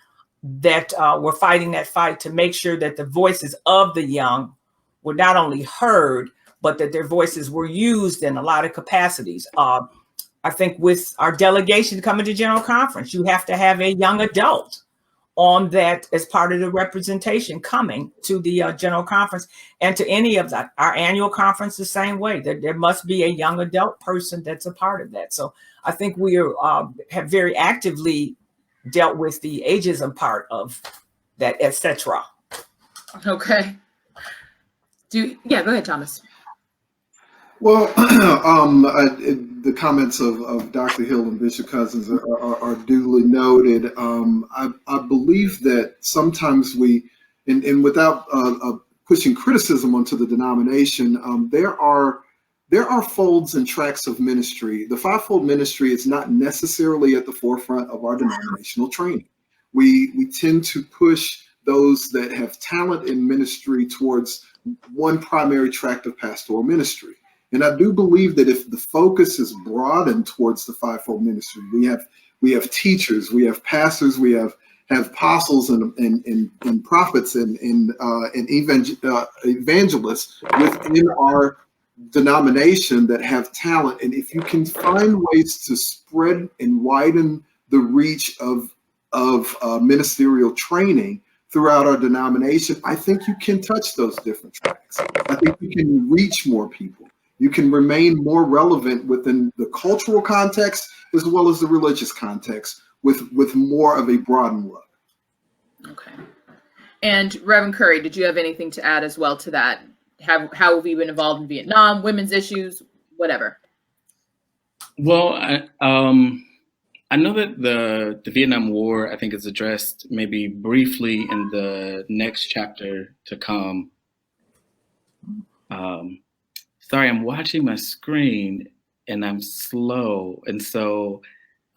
that were fighting that fight to make sure that the voices of the young were not only heard, but that their voices were used in a lot of capacities. I think with our delegation coming to General Conference, you have to have a young adult on that as part of the representation coming to the General Conference, and to any of that. Our annual conference the same way. There must be a young adult person that's a part of that. So I think we have very actively dealt with the ageism part of that, etc. Okay. Go ahead, Thomas. Well, the comments of Dr. Hill and Bishop Cousins are duly noted. I believe that sometimes we, and without pushing criticism onto the denomination, there are folds and tracks of ministry. The fivefold ministry is not necessarily at the forefront of our denominational training. We tend to push those that have talent in ministry towards one primary tract of pastoral ministry. And I do believe that if the focus is broadened towards the fivefold ministry, we have teachers, we have pastors, we have apostles and prophets and evangelists within our denomination that have talent. And if you can find ways to spread and widen the reach of ministerial training throughout our denomination, I think you can touch those different tracks. I think you can reach more people. You can remain more relevant within the cultural context as well as the religious context with more of a broadened look. Okay. And Reverend Curry, did you have anything to add as well to that? How have you been involved in Vietnam, women's issues, whatever? Well, I know that the Vietnam War, I think, is addressed maybe briefly in the next chapter to come. Sorry, I'm watching my screen and I'm slow. And so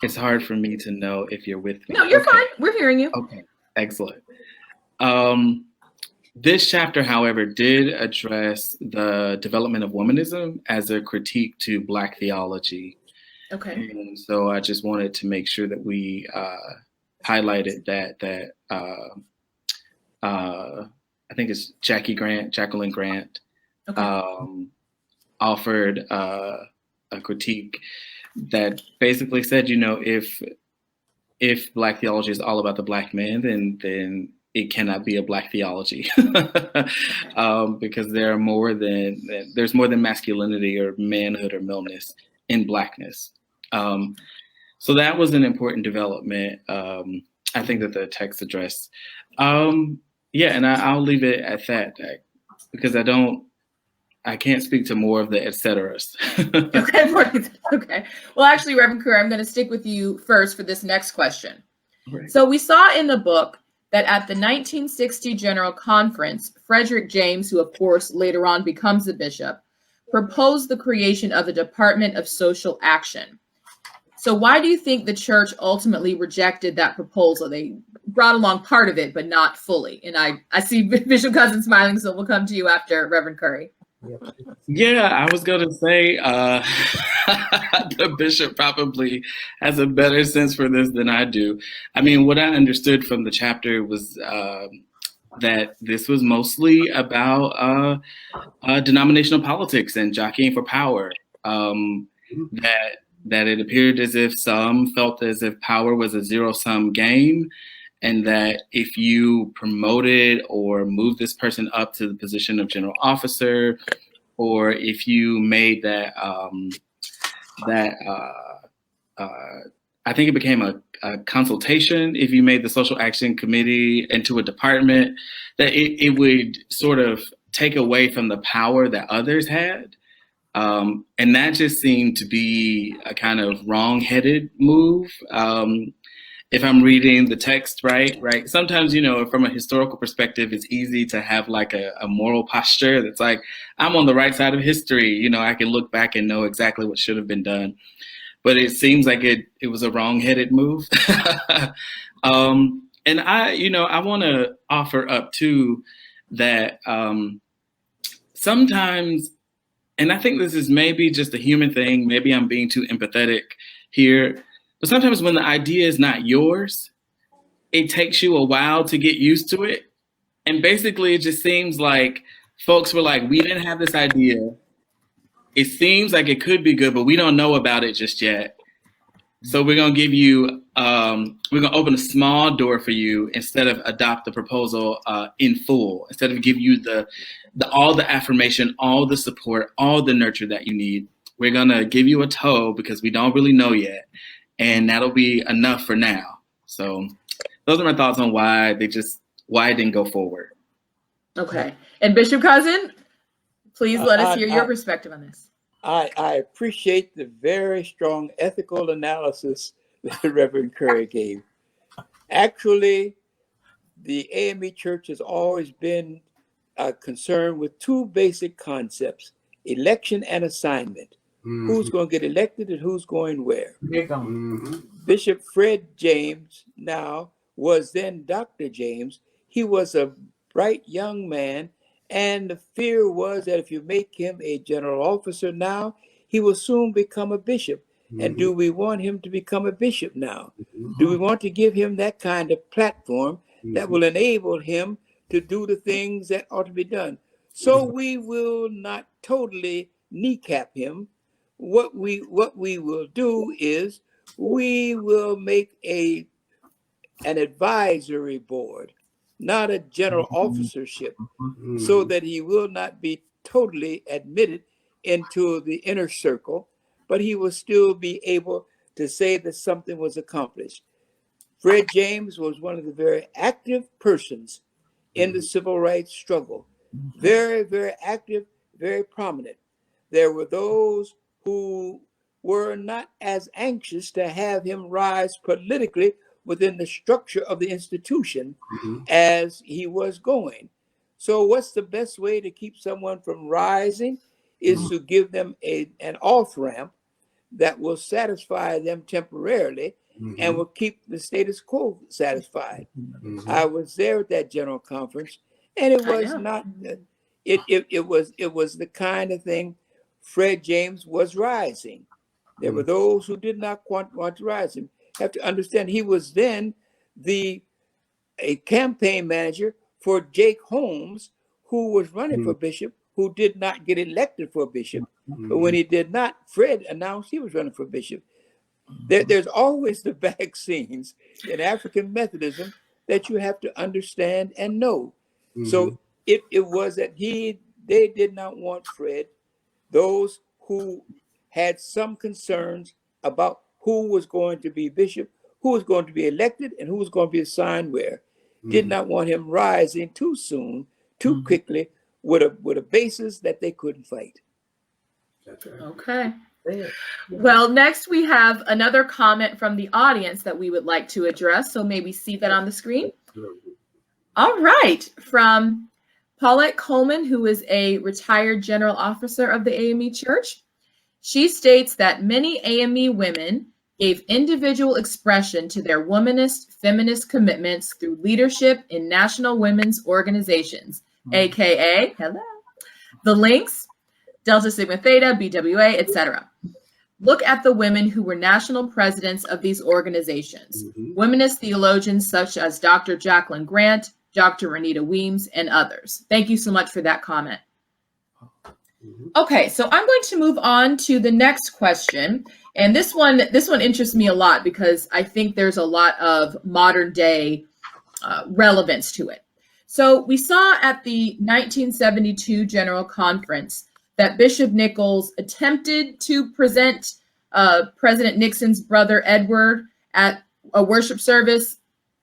it's hard for me to know if you're with me. No, you're fine. We're hearing you. Okay, excellent. This chapter, however, did address the development of womanism as a critique to Black theology. Okay. And so I just wanted to make sure that we highlighted that I think it's Jacqueline Grant, Okay. Offered a critique that basically said, if Black theology is all about the Black man, then it cannot be a Black theology because there's more than masculinity or manhood or maleness in Blackness. So that was an important development. I think that the text addressed. And I'll leave it at that because I can't speak to more of the et ceteras. Okay. Well, actually, Reverend Kerr, I'm going to stick with you first for this next question. Right. So we saw in the book that at the 1960 General Conference, Frederick James, who of course later on becomes the bishop, proposed the creation of a Department of Social Action. So why do you think the church ultimately rejected that proposal? They brought along part of it, but not fully. And I see Bishop Cousins smiling, so we'll come to you after Reverend Curry. Yeah, I was going to say the bishop probably has a better sense for this than I do. I mean, what I understood from the chapter was that this was mostly about denominational politics and jockeying for power. That it appeared as if some felt as if power was a zero-sum game, and that if you promoted or moved this person up to the position of general officer, or if you made that, I think it became a consultation, if you made the Social Action Committee into a department, that it would sort of take away from the power that others had. And that just seemed to be a kind of wrong-headed move. If I'm reading the text right. Sometimes, from a historical perspective, it's easy to have like a moral posture that's like, I'm on the right side of history. I can look back and know exactly what should have been done. But it seems like it was a wrong-headed move. And I want to offer up too that sometimes, and I think this is maybe just a human thing, maybe I'm being too empathetic here, but sometimes when the idea is not yours, it takes you a while to get used to it. And basically, it just seems like folks were like, we didn't have this idea. It seems like it could be good, but we don't know about it just yet. So we're going to give you, we're going to open a small door for you instead of adopt the proposal in full, instead of give you all the affirmation, all the support, all the nurture that you need. We're going to give you a toe because we don't really know yet. And that'll be enough for now. So those are my thoughts on why it didn't go forward. Okay. And Bishop Cousin, please let us hear your perspective on this. I appreciate the very strong ethical analysis that the Reverend Curry gave. Actually, the AME Church has always been concerned with two basic concepts: election and assignment. Mm-hmm. Who's going to get elected and who's going where? Mm-hmm. Bishop Fred James now was then Dr. James. He was a bright young man, and the fear was that if you make him a general officer now, he will soon become a bishop. Mm-hmm. And do we want him to become a bishop now? Mm-hmm. Do we want to give him that kind of platform that will enable him to do the things that ought to be done? So we will not totally kneecap him. What we will do is we will make an advisory board, not a general officership, so that he will not be totally admitted into the inner circle, but he will still be able to say that something was accomplished. Fred James was one of the very active persons in the civil rights struggle. Very, very active, very prominent. There were those who were not as anxious to have him rise politically within the structure of the institution as he was going. So what's the best way to keep someone from rising is to give them an off-ramp that will satisfy them temporarily and will keep the status quo satisfied. I was there at that general conference, and it was not, it was the kind of thing. Fred James was rising. There were those who did not want to rise him. Have to understand, he was then a campaign manager for Jake Holmes, who was running for bishop, who did not get elected for bishop. But when he did not, Fred announced he was running for bishop. There's always the back scenes in African Methodism that you have to understand and know. So it was that they did not want Fred. Those who had some concerns about who was going to be bishop, who was going to be elected, and who was going to be assigned where, did not want him rising too soon, too quickly, with a basis that they couldn't fight. That's right. Okay. Well, next we have another comment from the audience that we would like to address. So maybe see that on the screen. All right. From Paulette Coleman, who is a retired general officer of the AME Church. She states that many AME women gave individual expression to their womanist, feminist commitments through leadership in national women's organizations, aka the Links, Delta Sigma Theta, BWA, etc. Look at the women who were national presidents of these organizations, womanist theologians such as Dr. Jacqueline Grant, Dr. Renita Weems, and others. Thank you so much for that comment. Okay, so I'm going to move on to the next question. And this one interests me a lot because I think there's a lot of modern day relevance to it. So we saw at the 1972 General Conference that Bishop Nichols attempted to present President Nixon's brother Edward at a worship service.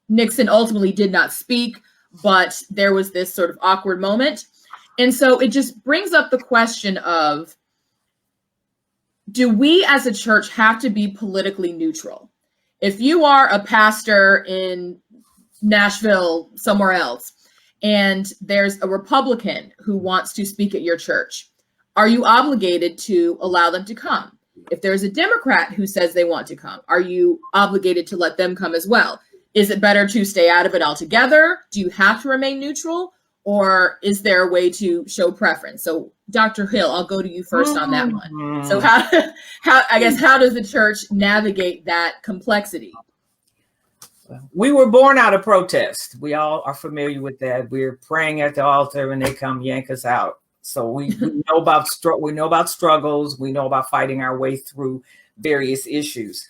Nixon ultimately did not speak, but there was this sort of awkward moment. And so it just brings up the question of, do we as a church have to be politically neutral? If you are a pastor in Nashville, somewhere else, and there's a Republican who wants to speak at your church, are you obligated to allow them to come? If there's a Democrat who says they want to come, are you obligated to let them come as well? Is it better to stay out of it altogether? Do you have to remain neutral? Or is there a way to show preference? So Dr. Hill, I'll go to you first on that one. So how does the church navigate that complexity? We were born out of protest. We all are familiar with that. We're praying at the altar and they come yank us out. So we know about struggles. We know about fighting our way through various issues.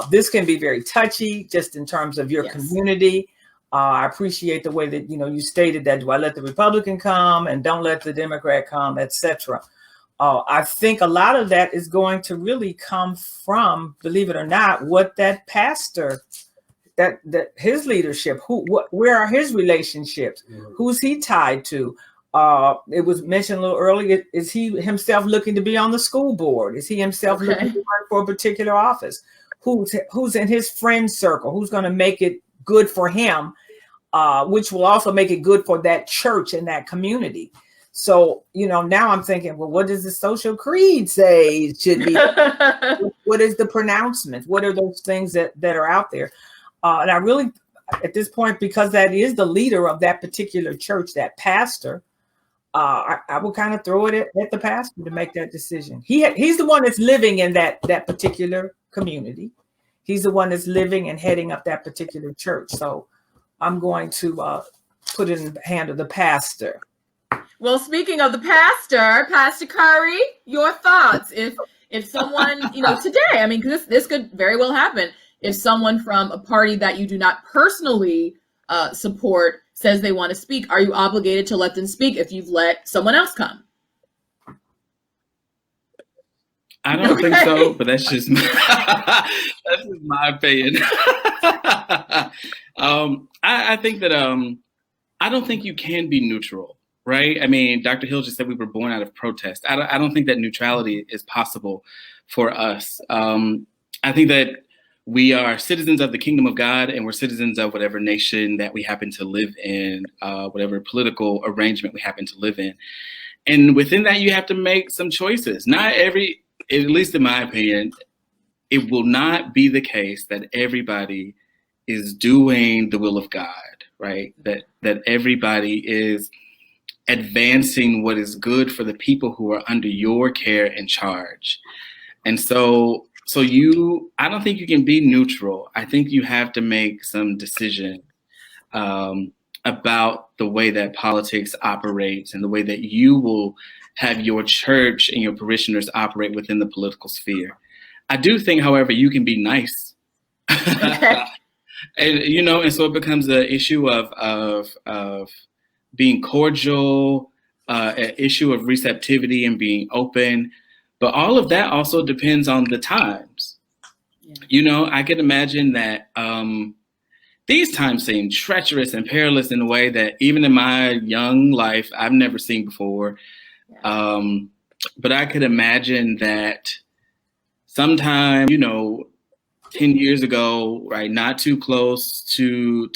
This can be very touchy, just in terms of your community. I appreciate the way that you stated that. Do I let the Republican come and don't let the Democrat come, etc. I think a lot of that is going to really come from, believe it or not, what that pastor, that his leadership, where are his relationships? Who's he tied to? It was mentioned a little earlier. Is he himself looking to be on the school board? Is he himself looking to run for a particular office? Who's in his friend circle? Who's going to make it good for him, which will also make it good for that church and that community? So, now I'm thinking, well, what does the social creed say it should be? What is the pronouncements? What are those things that are out there? And I really, at this point, because that is the leader of that particular church, that pastor, I will kind of throw it at the pastor to make that decision. He's the one that's living in that particular community. He's the one that's living and heading up that particular church. So I'm going to put it in the hand of the pastor. Well, speaking of the pastor, Pastor Curry, your thoughts. If someone, today, I mean, because this could very well happen. If someone from a party that you do not personally support says they want to speak, are you obligated to let them speak if you've let someone else come? I don't think so, but that's just my opinion. I think that I don't think you can be neutral, right? I mean, Dr. Hill just said we were born out of protest. I don't think that neutrality is possible for us. I think that we are citizens of the kingdom of God, and we're citizens of whatever nation that we happen to live in, whatever political arrangement we happen to live in. And within that, you have to make some choices. At least in my opinion, it will not be the case that everybody is doing the will of God, right? That everybody is advancing what is good for the people who are under your care and charge. And so I don't think you can be neutral. I think you have to make some decision about the way that politics operates and the way that you will have your church and your parishioners operate within the political sphere. I do think, however, you can be nice. Okay. and so it becomes an issue of being cordial, an issue of receptivity and being open. But all of that also depends on the times. Yeah. I can imagine that these times seem treacherous and perilous in a way that even in my young life, I've never seen before. Yeah. But I could imagine that sometime, 10 years ago, right, not too close to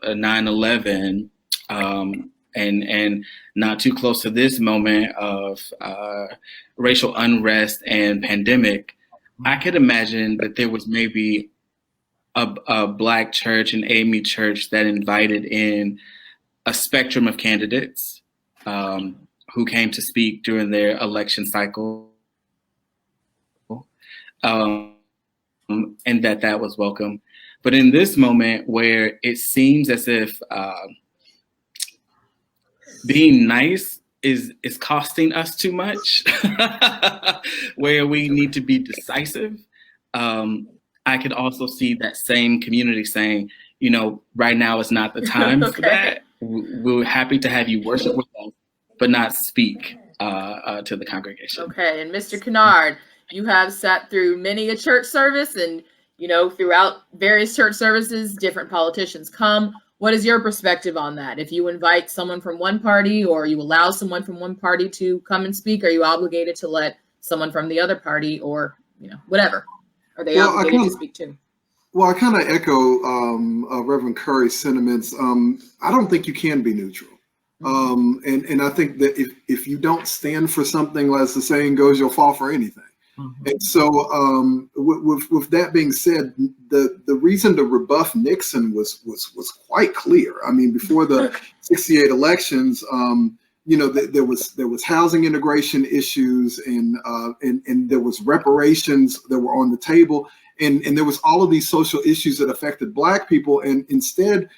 9/11, and not too close to this moment of racial unrest and pandemic, I could imagine that there was maybe a Black church, an AME church, that invited in a spectrum of candidates who came to speak during their election cycle, and that was welcome. But in this moment where it seems as if being nice is costing us too much, where we need to be decisive, I could also see that same community saying, right now is not the time for that. We're happy to have you worship with us, but not speak to the congregation. Okay, and Mr. Kennard, you have sat through many a church service, and throughout various church services, different politicians come. What is your perspective on that? If you invite someone from one party or you allow someone from one party to come and speak, are you obligated to let someone from the other party or, whatever? Are they Well, obligated to speak to? Well, I kind of echo Reverend Curry's sentiments. I don't think you can be neutral. And I think that if you don't stand for something, as the saying goes, you'll fall for anything. And so with that being said, the reason to rebuff Nixon was quite clear. I mean, before the 68 elections, there was housing integration issues and there was reparations that were on the table. And there was all of these social issues that affected Black people. And instead,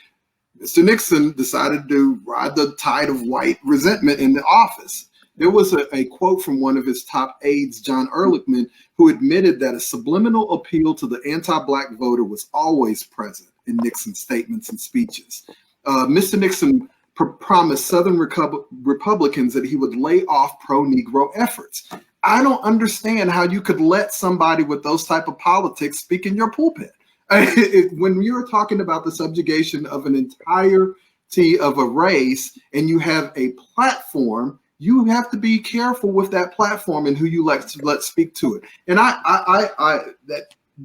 Mr. Nixon decided to ride the tide of white resentment in the office. There was a quote from one of his top aides, John Ehrlichman, who admitted that a subliminal appeal to the anti-Black voter was always present in Nixon's statements and speeches. Mr. Nixon promised Southern Republicans that he would lay off pro-Negro efforts. I don't understand how you could let somebody with those type of politics speak in your pulpit. When you're talking about the subjugation of an entirety of a race and you have a platform, you have to be careful with that platform and who you let speak to it. And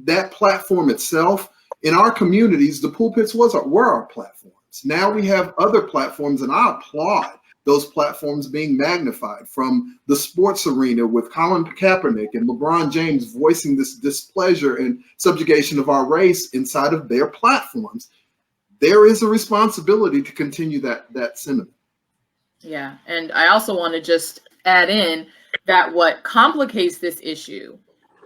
that platform itself, in our communities, the pulpits were our platforms. Now we have other platforms, and I applaud those platforms being magnified, from the sports arena with Colin Kaepernick and LeBron James voicing this displeasure and subjugation of our race inside of their platforms. There is a responsibility to continue that sentiment. Yeah, and I also want to just add in that what complicates this issue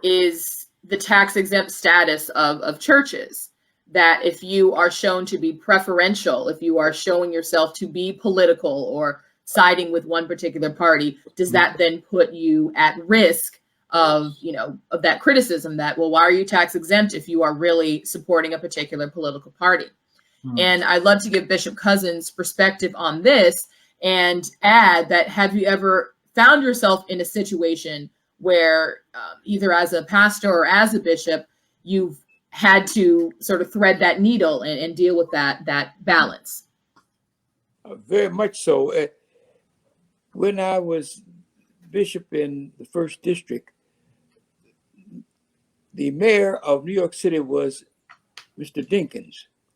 is the tax-exempt status of churches. That if you are shown to be preferential, if you are showing yourself to be political or siding with one particular party, does that then put you at risk of that criticism that, well, why are you tax exempt if you are really supporting a particular political party? And I'd love to give Bishop Cousins' perspective on this and add that, have you ever found yourself in a situation where either as a pastor or as a bishop, you've had to sort of thread that needle and deal with that balance? Very much so. When I was bishop in the 1st District, the mayor of New York City was Mr. Dinkins.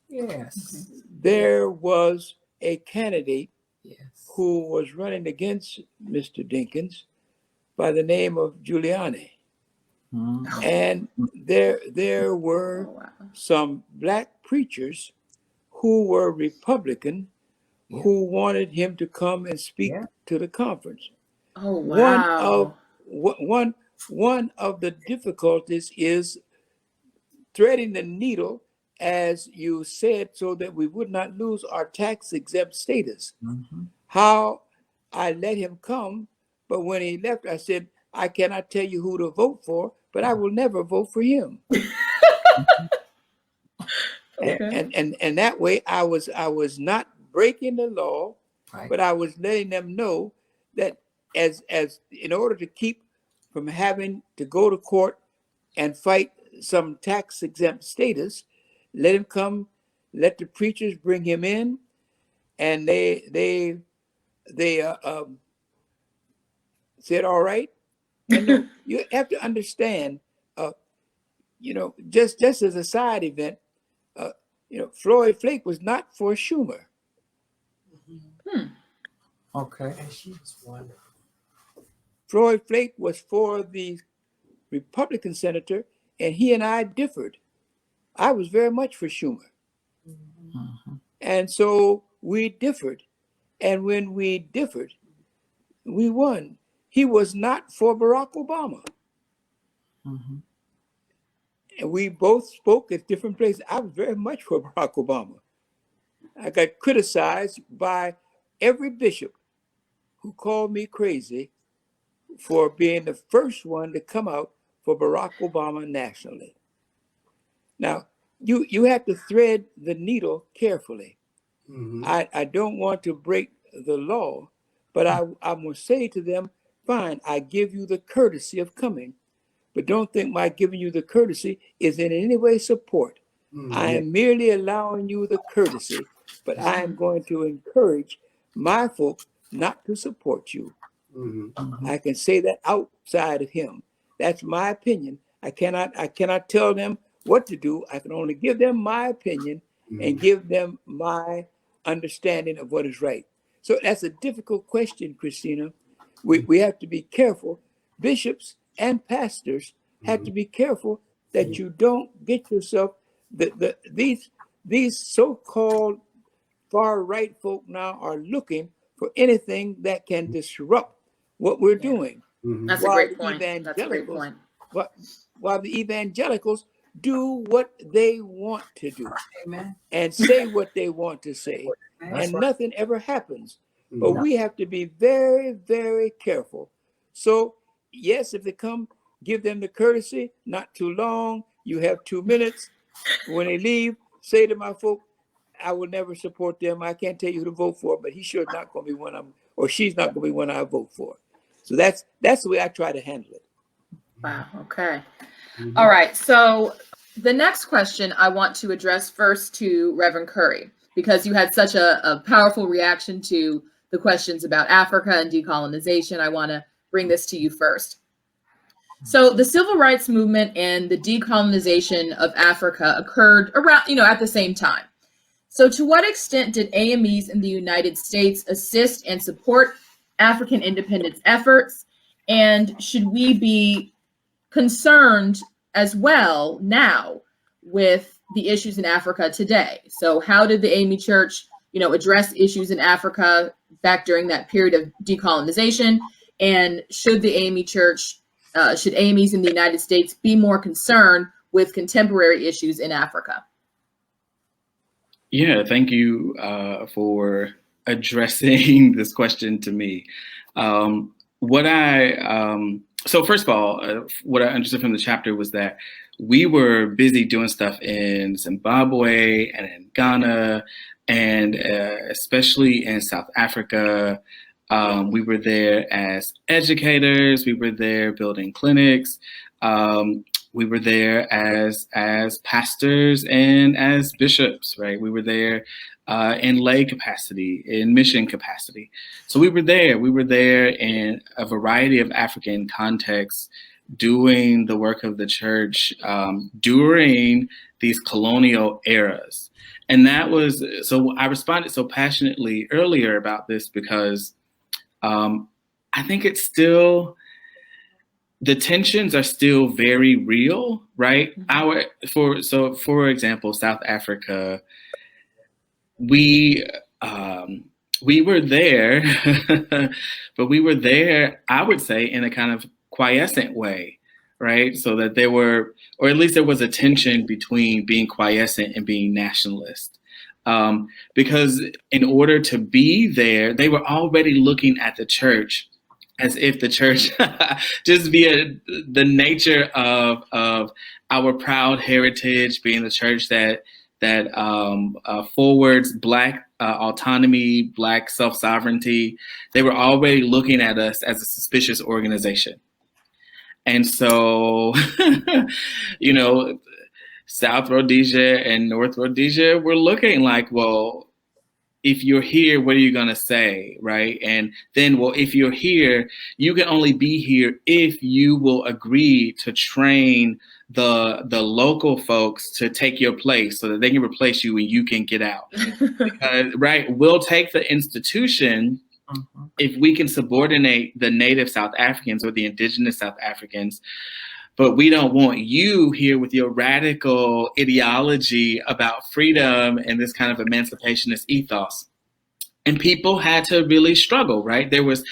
Yes. There was a candidate who was running against Mr. Dinkins by the name of Giuliani. And there were some Black preachers who were Republican who wanted him to come and speak to the conference. Oh, wow. One of the difficulties is threading the needle, as you said, so that we would not lose our tax-exempt status. How I let him come, but when he left, I said, I cannot tell you who to vote for, but I will never vote for him. And that way I was not breaking the law, but I was letting them know that as in order to keep from having to go to court and fight some tax exempt status, let him come, let the preachers bring him in, and they said, all right. And no, you have to understand, just as a side event, Floyd Flake was not for Schumer. Okay. Floyd Flake was for the Republican senator, and he and I differed. I was very much for Schumer. And so we differed. And when we differed, we won. He was not for Barack Obama. And we both spoke at different places. I was very much for Barack Obama. I got criticized by every bishop who called me crazy for being the first one to come out for Barack Obama nationally. Now, you have to thread the needle carefully. I don't want to break the law, but I'm going to say to them, fine, I give you the courtesy of coming, but don't think my giving you the courtesy is in any way support. I am merely allowing you the courtesy, but I am going to encourage my folk not to support you. I can say that outside of him. That's my opinion. I cannot tell them what to do. I can only give them my opinion and give them my understanding of what is right. So that's a difficult question, Christina. We have to be careful. Bishops and pastors have to be careful that you don't get yourself these so-called far right folk now are looking for anything that can disrupt what we're doing. That's a great point. That's a great point. While the evangelicals do what they want to do. Amen. And say what they want to say. And nothing ever happens. But we have to be very, very careful. So, yes, if they come, give them the courtesy, not too long. You have 2 minutes. When they leave, say to my folk, I will never support them. I can't tell you who to vote for, but he sure not going to be one of them, or she's not going to be one I vote for. So that's the way I try to handle it. Wow. Okay. All right. So the next question I want to address first to Reverend Curry, because you had such a powerful reaction to the questions about Africa and decolonization. I want to bring this to you first. So the civil rights movement and the decolonization of Africa occurred around, at the same time. So to what extent did AMEs in the United States assist and support African independence efforts? And should we be concerned as well now with the issues in Africa today? So how did the AME Church, address issues in Africa back during that period of decolonization? And should the AME Church, should AMEs in the United States be more concerned with contemporary issues in Africa? Yeah, thank you for addressing this question to me. So first of all, what I understood from the chapter was that we were busy doing stuff in Zimbabwe and in Ghana, and especially in South Africa. We were there as educators. We were there building clinics. We were there as pastors and as bishops, right? We were there in lay capacity, in mission capacity. So we were there in a variety of African contexts, doing the work of the church during these colonial eras. And that was, so I responded so passionately earlier about this because I think it's still, the tensions are still very real, right? For example, South Africa, we were there, but we were there, I would say, in a kind of quiescent way, right? So that there were, or at least there was a tension between being quiescent and being nationalist. Because in order to be there, they were already looking at the church as if the church just via the nature of our proud heritage, being the church that forwards Black autonomy, Black self-sovereignty. They were already looking at us as a suspicious organization. And so, South Rhodesia and North Rhodesia were looking like, well, if you're here, what are you going to say, right? And then, well, if you're here, you can only be here if you will agree to train the local folks to take your place so that they can replace you and you can get out. Because, right, we'll take the institution if we can subordinate the native South Africans or the indigenous South Africans, but we don't want you here with your radical ideology about freedom and this kind of emancipationist ethos. And people had to really struggle, right? There was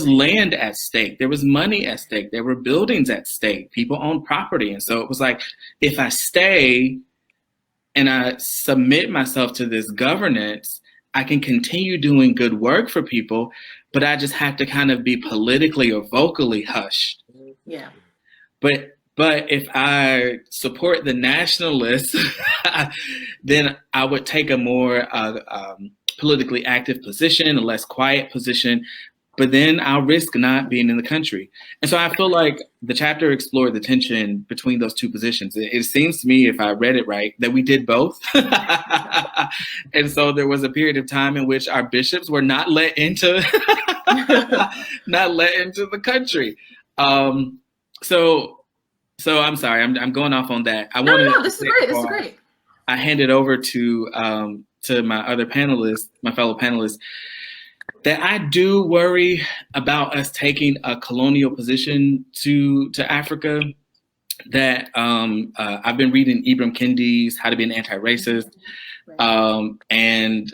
land at stake. There was money at stake. There were buildings at stake. People owned property. And so it was like, if I stay and I submit myself to this governance, I can continue doing good work for people, but I just have to kind of be politically or vocally hushed. Yeah. But if I support the nationalists, then I would take a more politically active position, a less quiet position, but then I'll risk not being in the country. And so I feel like the chapter explored the tension between those two positions. It seems to me, if I read it right, that we did both. And so there was a period of time in which our bishops were not let into not let into the country. So I'm sorry, I'm going off on that. No, this is great. This is great. I hand it over to my other panelists, my fellow panelists, that I do worry about us taking a colonial position to Africa. That I've been reading Ibram Kendi's How to Be an Anti-Racist, and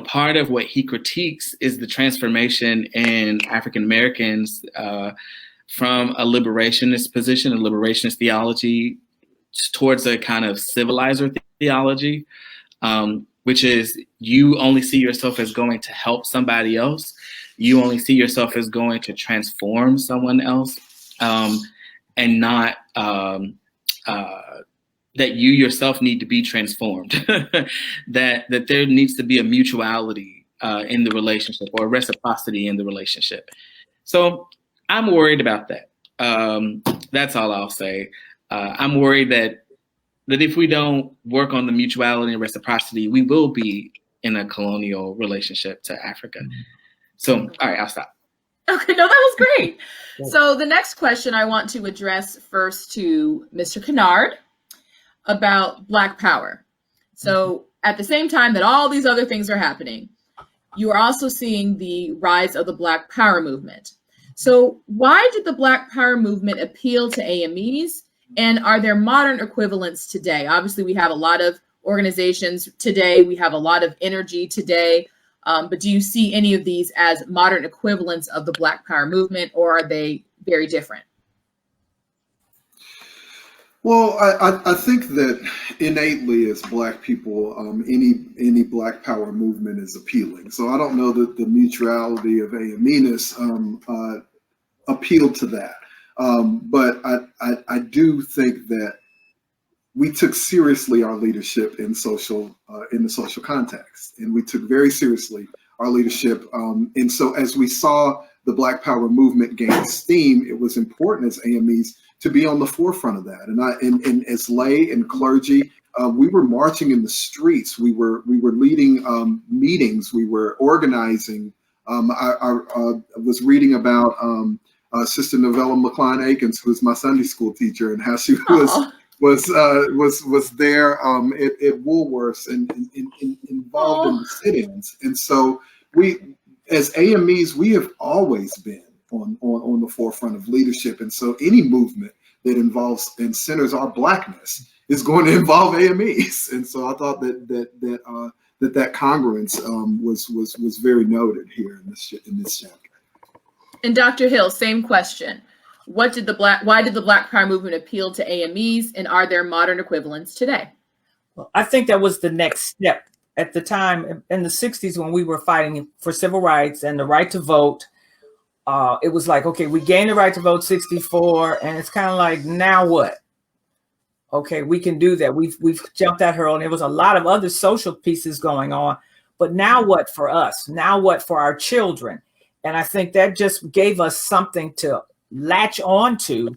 part of what he critiques is the transformation in African Americans from a liberationist position, a liberationist theology, towards a kind of civilizer theology, which is you only see yourself as going to help somebody else. You only see yourself as going to transform someone else, and not that you yourself need to be transformed. that there needs to be a mutuality in the relationship, or a reciprocity in the relationship. So I'm worried about that. That's all I'll say. I'm worried that if we don't work on the mutuality and reciprocity, we will be in a colonial relationship to Africa. So, all right, I'll stop. Okay, no, that was great. So the next question I want to address first to Mr. Kennard about Black Power. So at the same time that all these other things are happening, you are also seeing the rise of the Black Power movement. So why did the Black Power movement appeal to AMEs? And are there modern equivalents today? Obviously, we have a lot of organizations today. We have a lot of energy today. But do you see any of these as modern equivalents of the Black Power movement, or are they very different? Well, I think that innately as Black people, any Black Power movement is appealing. So I don't know that the mutuality of AME-ness appealed to that. But I do think that we took seriously our leadership in the social context, and we took very seriously our leadership. And so as we saw the Black Power movement gain steam, it was important as AMEs to be on the forefront of that. And as lay and clergy, we were marching in the streets. We were leading meetings. We were organizing. I was reading about Sister Novella McCline-Akins, who was my Sunday school teacher, and how she was there at Woolworths and involved in the sit-ins. And so we, as AMEs, we have always been on the forefront of leadership. And so any movement that involves and centers our Blackness is going to involve AMEs. And so I thought that congruence was very noted here in this chapter. And Dr. Hill, same question. Why did the Black Power movement appeal to AMEs, and are there modern equivalents today? Well, I think that was the next step. At the time in the 60s, when we were fighting for civil rights and the right to vote, it was like, okay, we gained the right to vote 64, and it's kind of like, now what? Okay, we can do that. We've jumped that hurdle, and there was a lot of other social pieces going on, but now what for us? Now what for our children? And I think that just gave us something to latch on to,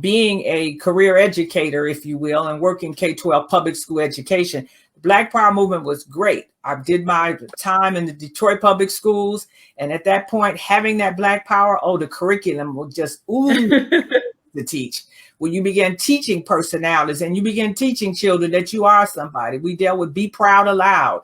being a career educator, if you will, and working K-12 public school education. The Black Power movement was great. I did my time in the Detroit public schools. And at that point, having that Black Power, the curriculum was just to teach. When you begin teaching personalities and you begin teaching children that you are somebody. We dealt with Be Proud Aloud.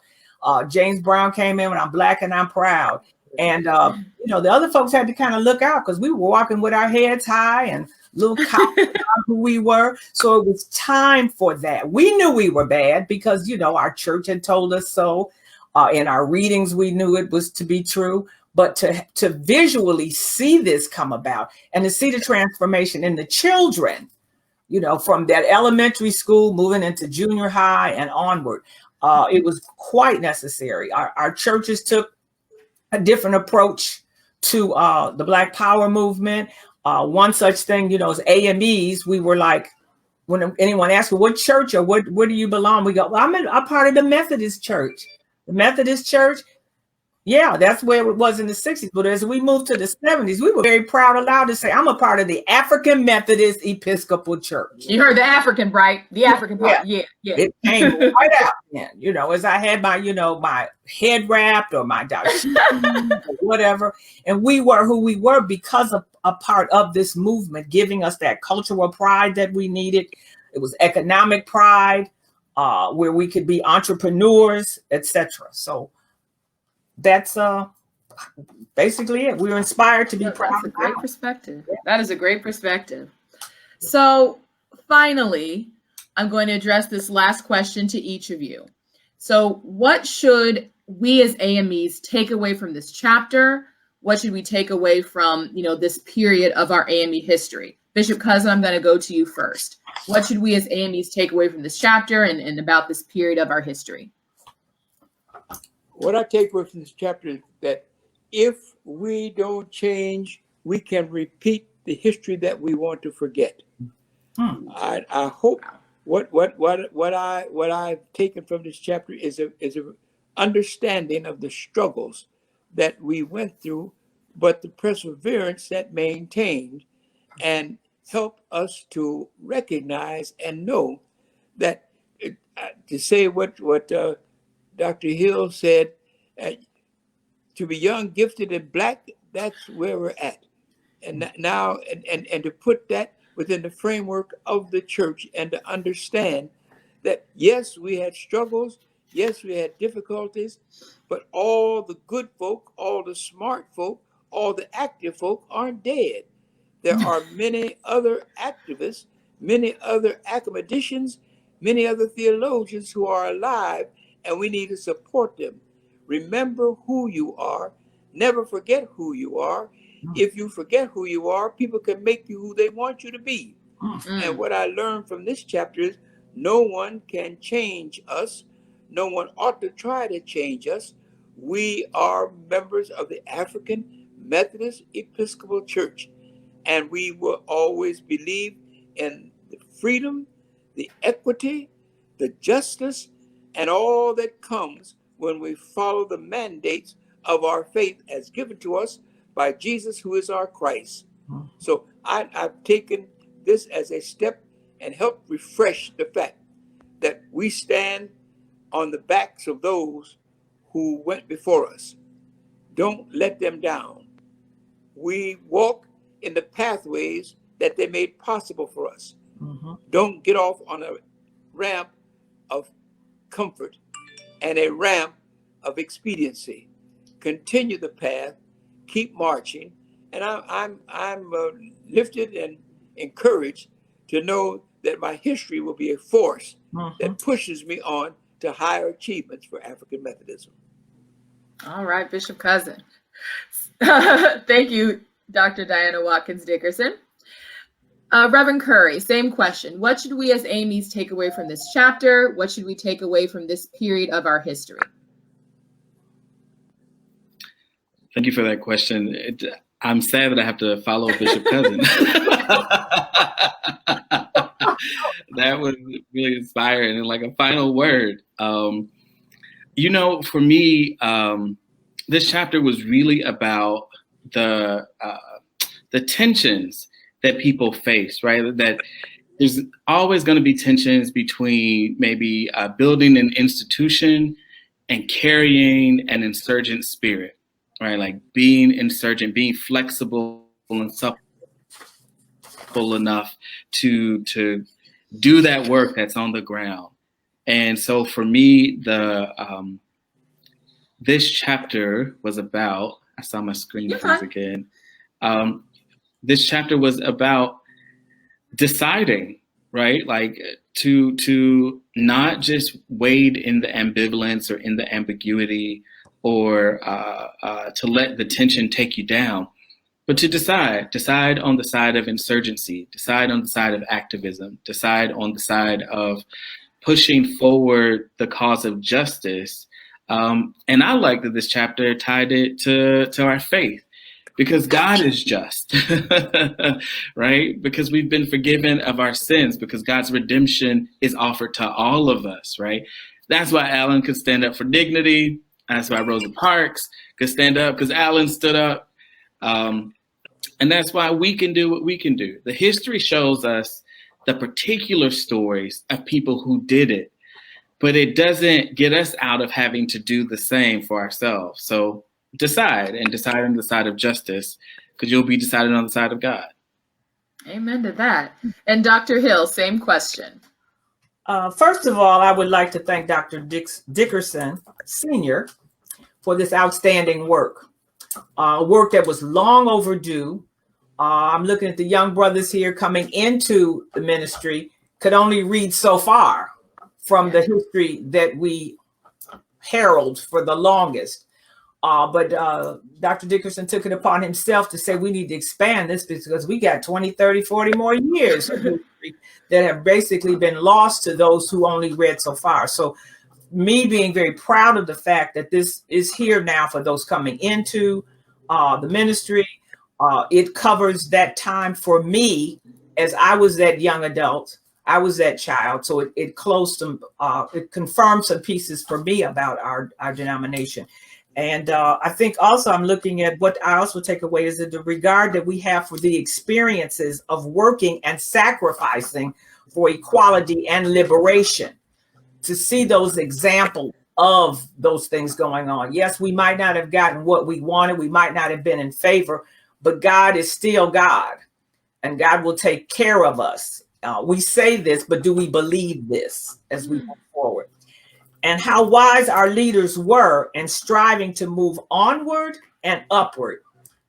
James Brown came in when I'm Black and I'm proud. And, the other folks had to kind of look out because we were walking with our heads high and little cops who we were. So it was time for that. We knew we were bad because, our church had told us so. In our readings, we knew it was to be true. But to visually see this come about and to see the transformation in the children, from that elementary school moving into junior high and onward, it was quite necessary. Our churches took a different approach to the Black Power movement. One such thing, as AMEs, we were like, when anyone asked, well, what church or where do you belong? We go, well, I'm part of the Methodist church. The Methodist church, Yeah, that's where it was in the 60s. But as we moved to the 70s, we were very proud and loud to say, I'm a part of the African Methodist Episcopal Church. You heard the African, right? The African part. Yeah. It came right out then, as I had my, my head wrapped or my dashiki or whatever. And we were who we were because of a part of this movement, giving us that cultural pride that we needed. It was economic pride, where we could be entrepreneurs, etc. So that's basically it. We were inspired to be proud. That's a great perspective. That is a great perspective. So finally, I'm going to address this last question to each of you. So what should we as AMEs take away from this chapter? What should we take away from, this period of our AME history? Bishop Cousin, I'm going to go to you first. What should we as AMEs take away from this chapter and about this period of our history? What I take away from this chapter is that if we don't change, we can repeat the history that we want to forget. I hope what I've taken from this chapter is a understanding of the struggles that we went through, but the perseverance that maintained, and help us to recognize and know that to say what Dr. Hill said, to be young, gifted, and Black, that's where we're at. And now, and to put that within the framework of the church, and to understand that, yes, we had struggles, yes, we had difficulties, but all the good folk, all the smart folk, all the active folk aren't dead. There are many other activists, many other academicians, many other theologians who are alive, and we need to support them. Remember who you are. Never forget who you are. If you forget who you are, people can make you who they want you to be. And what I learned from this chapter is no one can change us. No one ought to try to change us. We are members of the African Methodist Episcopal Church, and we will always believe in the freedom, the equity, the justice, and all that comes when we follow the mandates of our faith as given to us by Jesus, who is our Christ. So I've taken this as a step and helped refresh the fact that we stand on the backs of those who went before us. Don't let them down. We walk in the pathways that they made possible for us. Don't get off on a ramp of comfort and a ramp of expediency. Continue the path, keep marching, and I'm lifted and encouraged to know that my history will be a force that pushes me on to higher achievements for African Methodism. All right, Bishop Cousin. Thank you, Dr. Diana Watkins Dickerson. Reverend Curry, same question. What should we as AMEs take away from this chapter? What should we take away from this period of our history? Thank you for that question. I'm sad that I have to follow Bishop Cousin. That was really inspiring. And like a final word, for me, this chapter was really about the tensions that people face, right? That there's always going to be tensions between maybe building an institution and carrying an insurgent spirit, right? Like being insurgent, being flexible and supple enough to do that work that's on the ground. And so for me, this chapter was about, I saw my screen freeze again. This chapter was about deciding, right? Like to not just wade in the ambivalence or in the ambiguity or to let the tension take you down, but to decide on the side of insurgency, decide on the side of activism, decide on the side of pushing forward the cause of justice. And I like that this chapter tied it to our faith, because God is just, right? Because we've been forgiven of our sins, because God's redemption is offered to all of us, right? That's why Alan could stand up for dignity. That's why Rosa Parks could stand up, because Alan stood up. And that's why we can do what we can do. The history shows us the particular stories of people who did it, but it doesn't get us out of having to do the same for ourselves. So decide on the side of justice, because you'll be deciding on the side of God. Amen to that. And Dr. Hill, same question. First of all, I would like to thank Dr. Dickerson, Sr., for this outstanding work. Work that was long overdue. I'm looking at the young brothers here coming into the ministry, could only read so far from the history that we herald for the longest. But Dr. Dickerson took it upon himself to say we need to expand this, because we got 20, 30, 40 more years of history that have basically been lost to those who only read so far. So me being very proud of the fact that this is here now for those coming into the ministry. It covers that time for me as I was that young adult. I was that child. So it confirmed some pieces for me about our denomination. And I think also I'm looking at what I also take away is that the regard that we have for the experiences of working and sacrificing for equality and liberation, to see those examples of those things going on. Yes, we might not have gotten what we wanted. We might not have been in favor, but God is still God, and God will take care of us. We say this, but do we believe this as we move forward? And how wise our leaders were in striving to move onward and upward,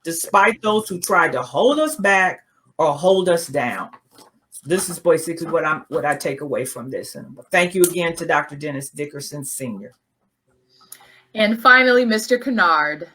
despite those who tried to hold us back or hold us down. This is basically what I take away from this. And thank you again to Dr. Dennis Dickerson, Sr. And finally, Mr. Kennard.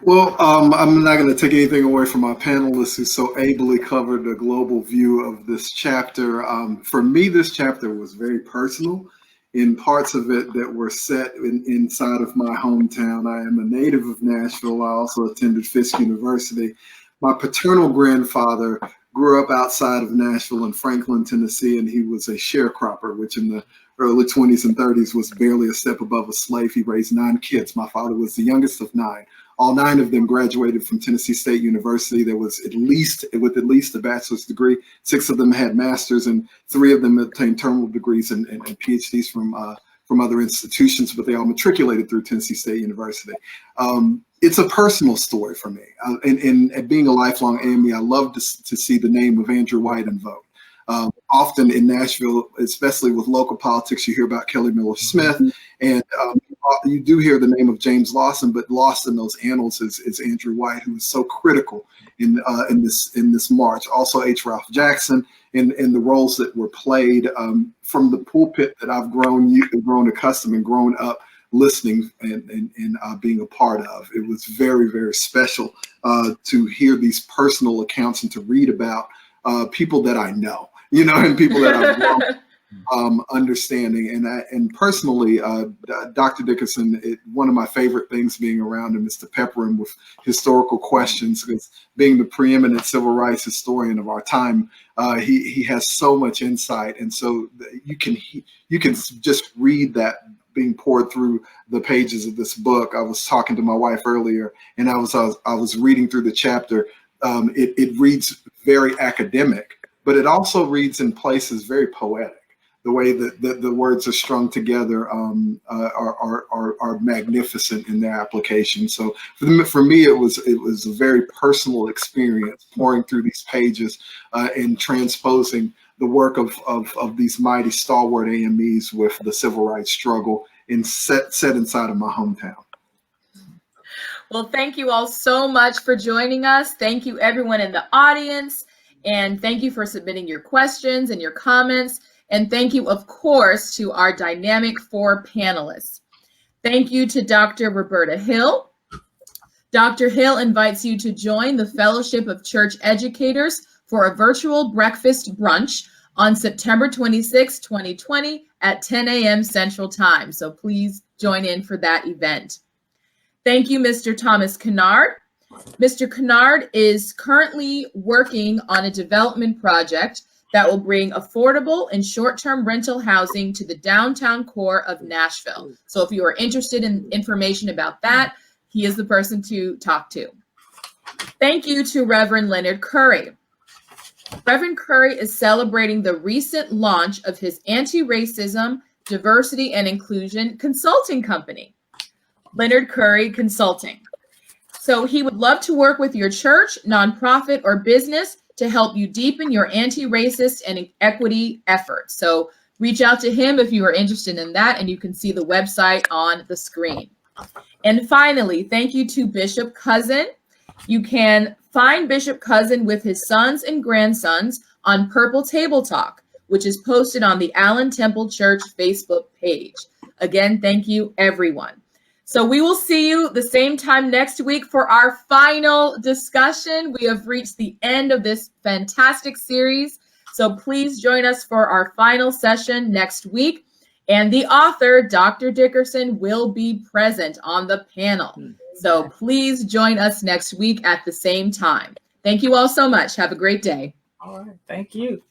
Well, I'm not going to take anything away from my panelists who so ably covered a global view of this chapter. For me, this chapter was very personal in parts of it that were set inside of my hometown. I am a native of Nashville. I also attended Fisk University. My paternal grandfather grew up outside of Nashville in Franklin, Tennessee, and he was a sharecropper, which in the early 20s and 30s was barely a step above a slave. He raised 9 kids. My father was the youngest of 9. All 9 of them graduated from Tennessee State University. There was at least a bachelor's degree. 6 of them had masters, and 3 of them obtained terminal degrees and PhDs from other institutions, but they all matriculated through Tennessee State University. It's a personal story for me. And being a lifelong AME, I love to see the name of Andrew White in vogue. Often in Nashville, especially with local politics, you hear about Kelly Miller Smith, and you do hear the name of James Lawson, but lost in those annals is Andrew White, who is so critical in this march. Also H. Ralph Jackson in the roles that were played from the pulpit that I've grown accustomed and grown up listening and being a part of. It was very, very special to hear these personal accounts and to read about people that I know, and people that I've grown understanding. And personally, Dr. Dickerson, one of my favorite things being around him is to pepper him with historical questions, because being the preeminent civil rights historian of our time, he has so much insight. And so you can just read that being poured through the pages of this book. I was talking to my wife earlier, and I was reading through the chapter. It reads very academic, but it also reads in places very poetic. The way that the words are strung together are magnificent in their application. So for me, it was a very personal experience pouring through these pages and transposing the work of these mighty stalwart AMEs with the civil rights struggle set inside of my hometown. Well, thank you all so much for joining us. Thank you everyone in the audience, and thank you for submitting your questions and your comments. And thank you, of course, to our dynamic 4 panelists. Thank you to Dr. Roberta Hill. Dr. Hill invites you to join the Fellowship of Church Educators for a virtual breakfast brunch on September 26, 2020 at 10 a.m. Central Time. So please join in for that event. Thank you, Mr. Thomas Kennard. Mr. Kennard is currently working on a development project that will bring affordable and short-term rental housing to the downtown core of Nashville. So if you are interested in information about that, he is the person to talk to. Thank you to Reverend Leonard Curry. Reverend Curry is celebrating the recent launch of his anti-racism, diversity, and inclusion consulting company, Leonard Curry Consulting. So he would love to work with your church, nonprofit, or business to help you deepen your anti-racist and equity efforts. So reach out to him if you are interested in that, and you can see the website on the screen. And finally, thank you to Bishop Cousin. You can find Bishop Cousin with his sons and grandsons on Purple Table Talk, which is posted on the Allen Temple Church Facebook page. Again, thank you, everyone. So we will see you the same time next week for our final discussion. We have reached the end of this fantastic series. So please join us for our final session next week. And the author, Dr. Dickerson, will be present on the panel. So please join us next week at the same time. Thank you all so much. Have a great day. All right. Thank you.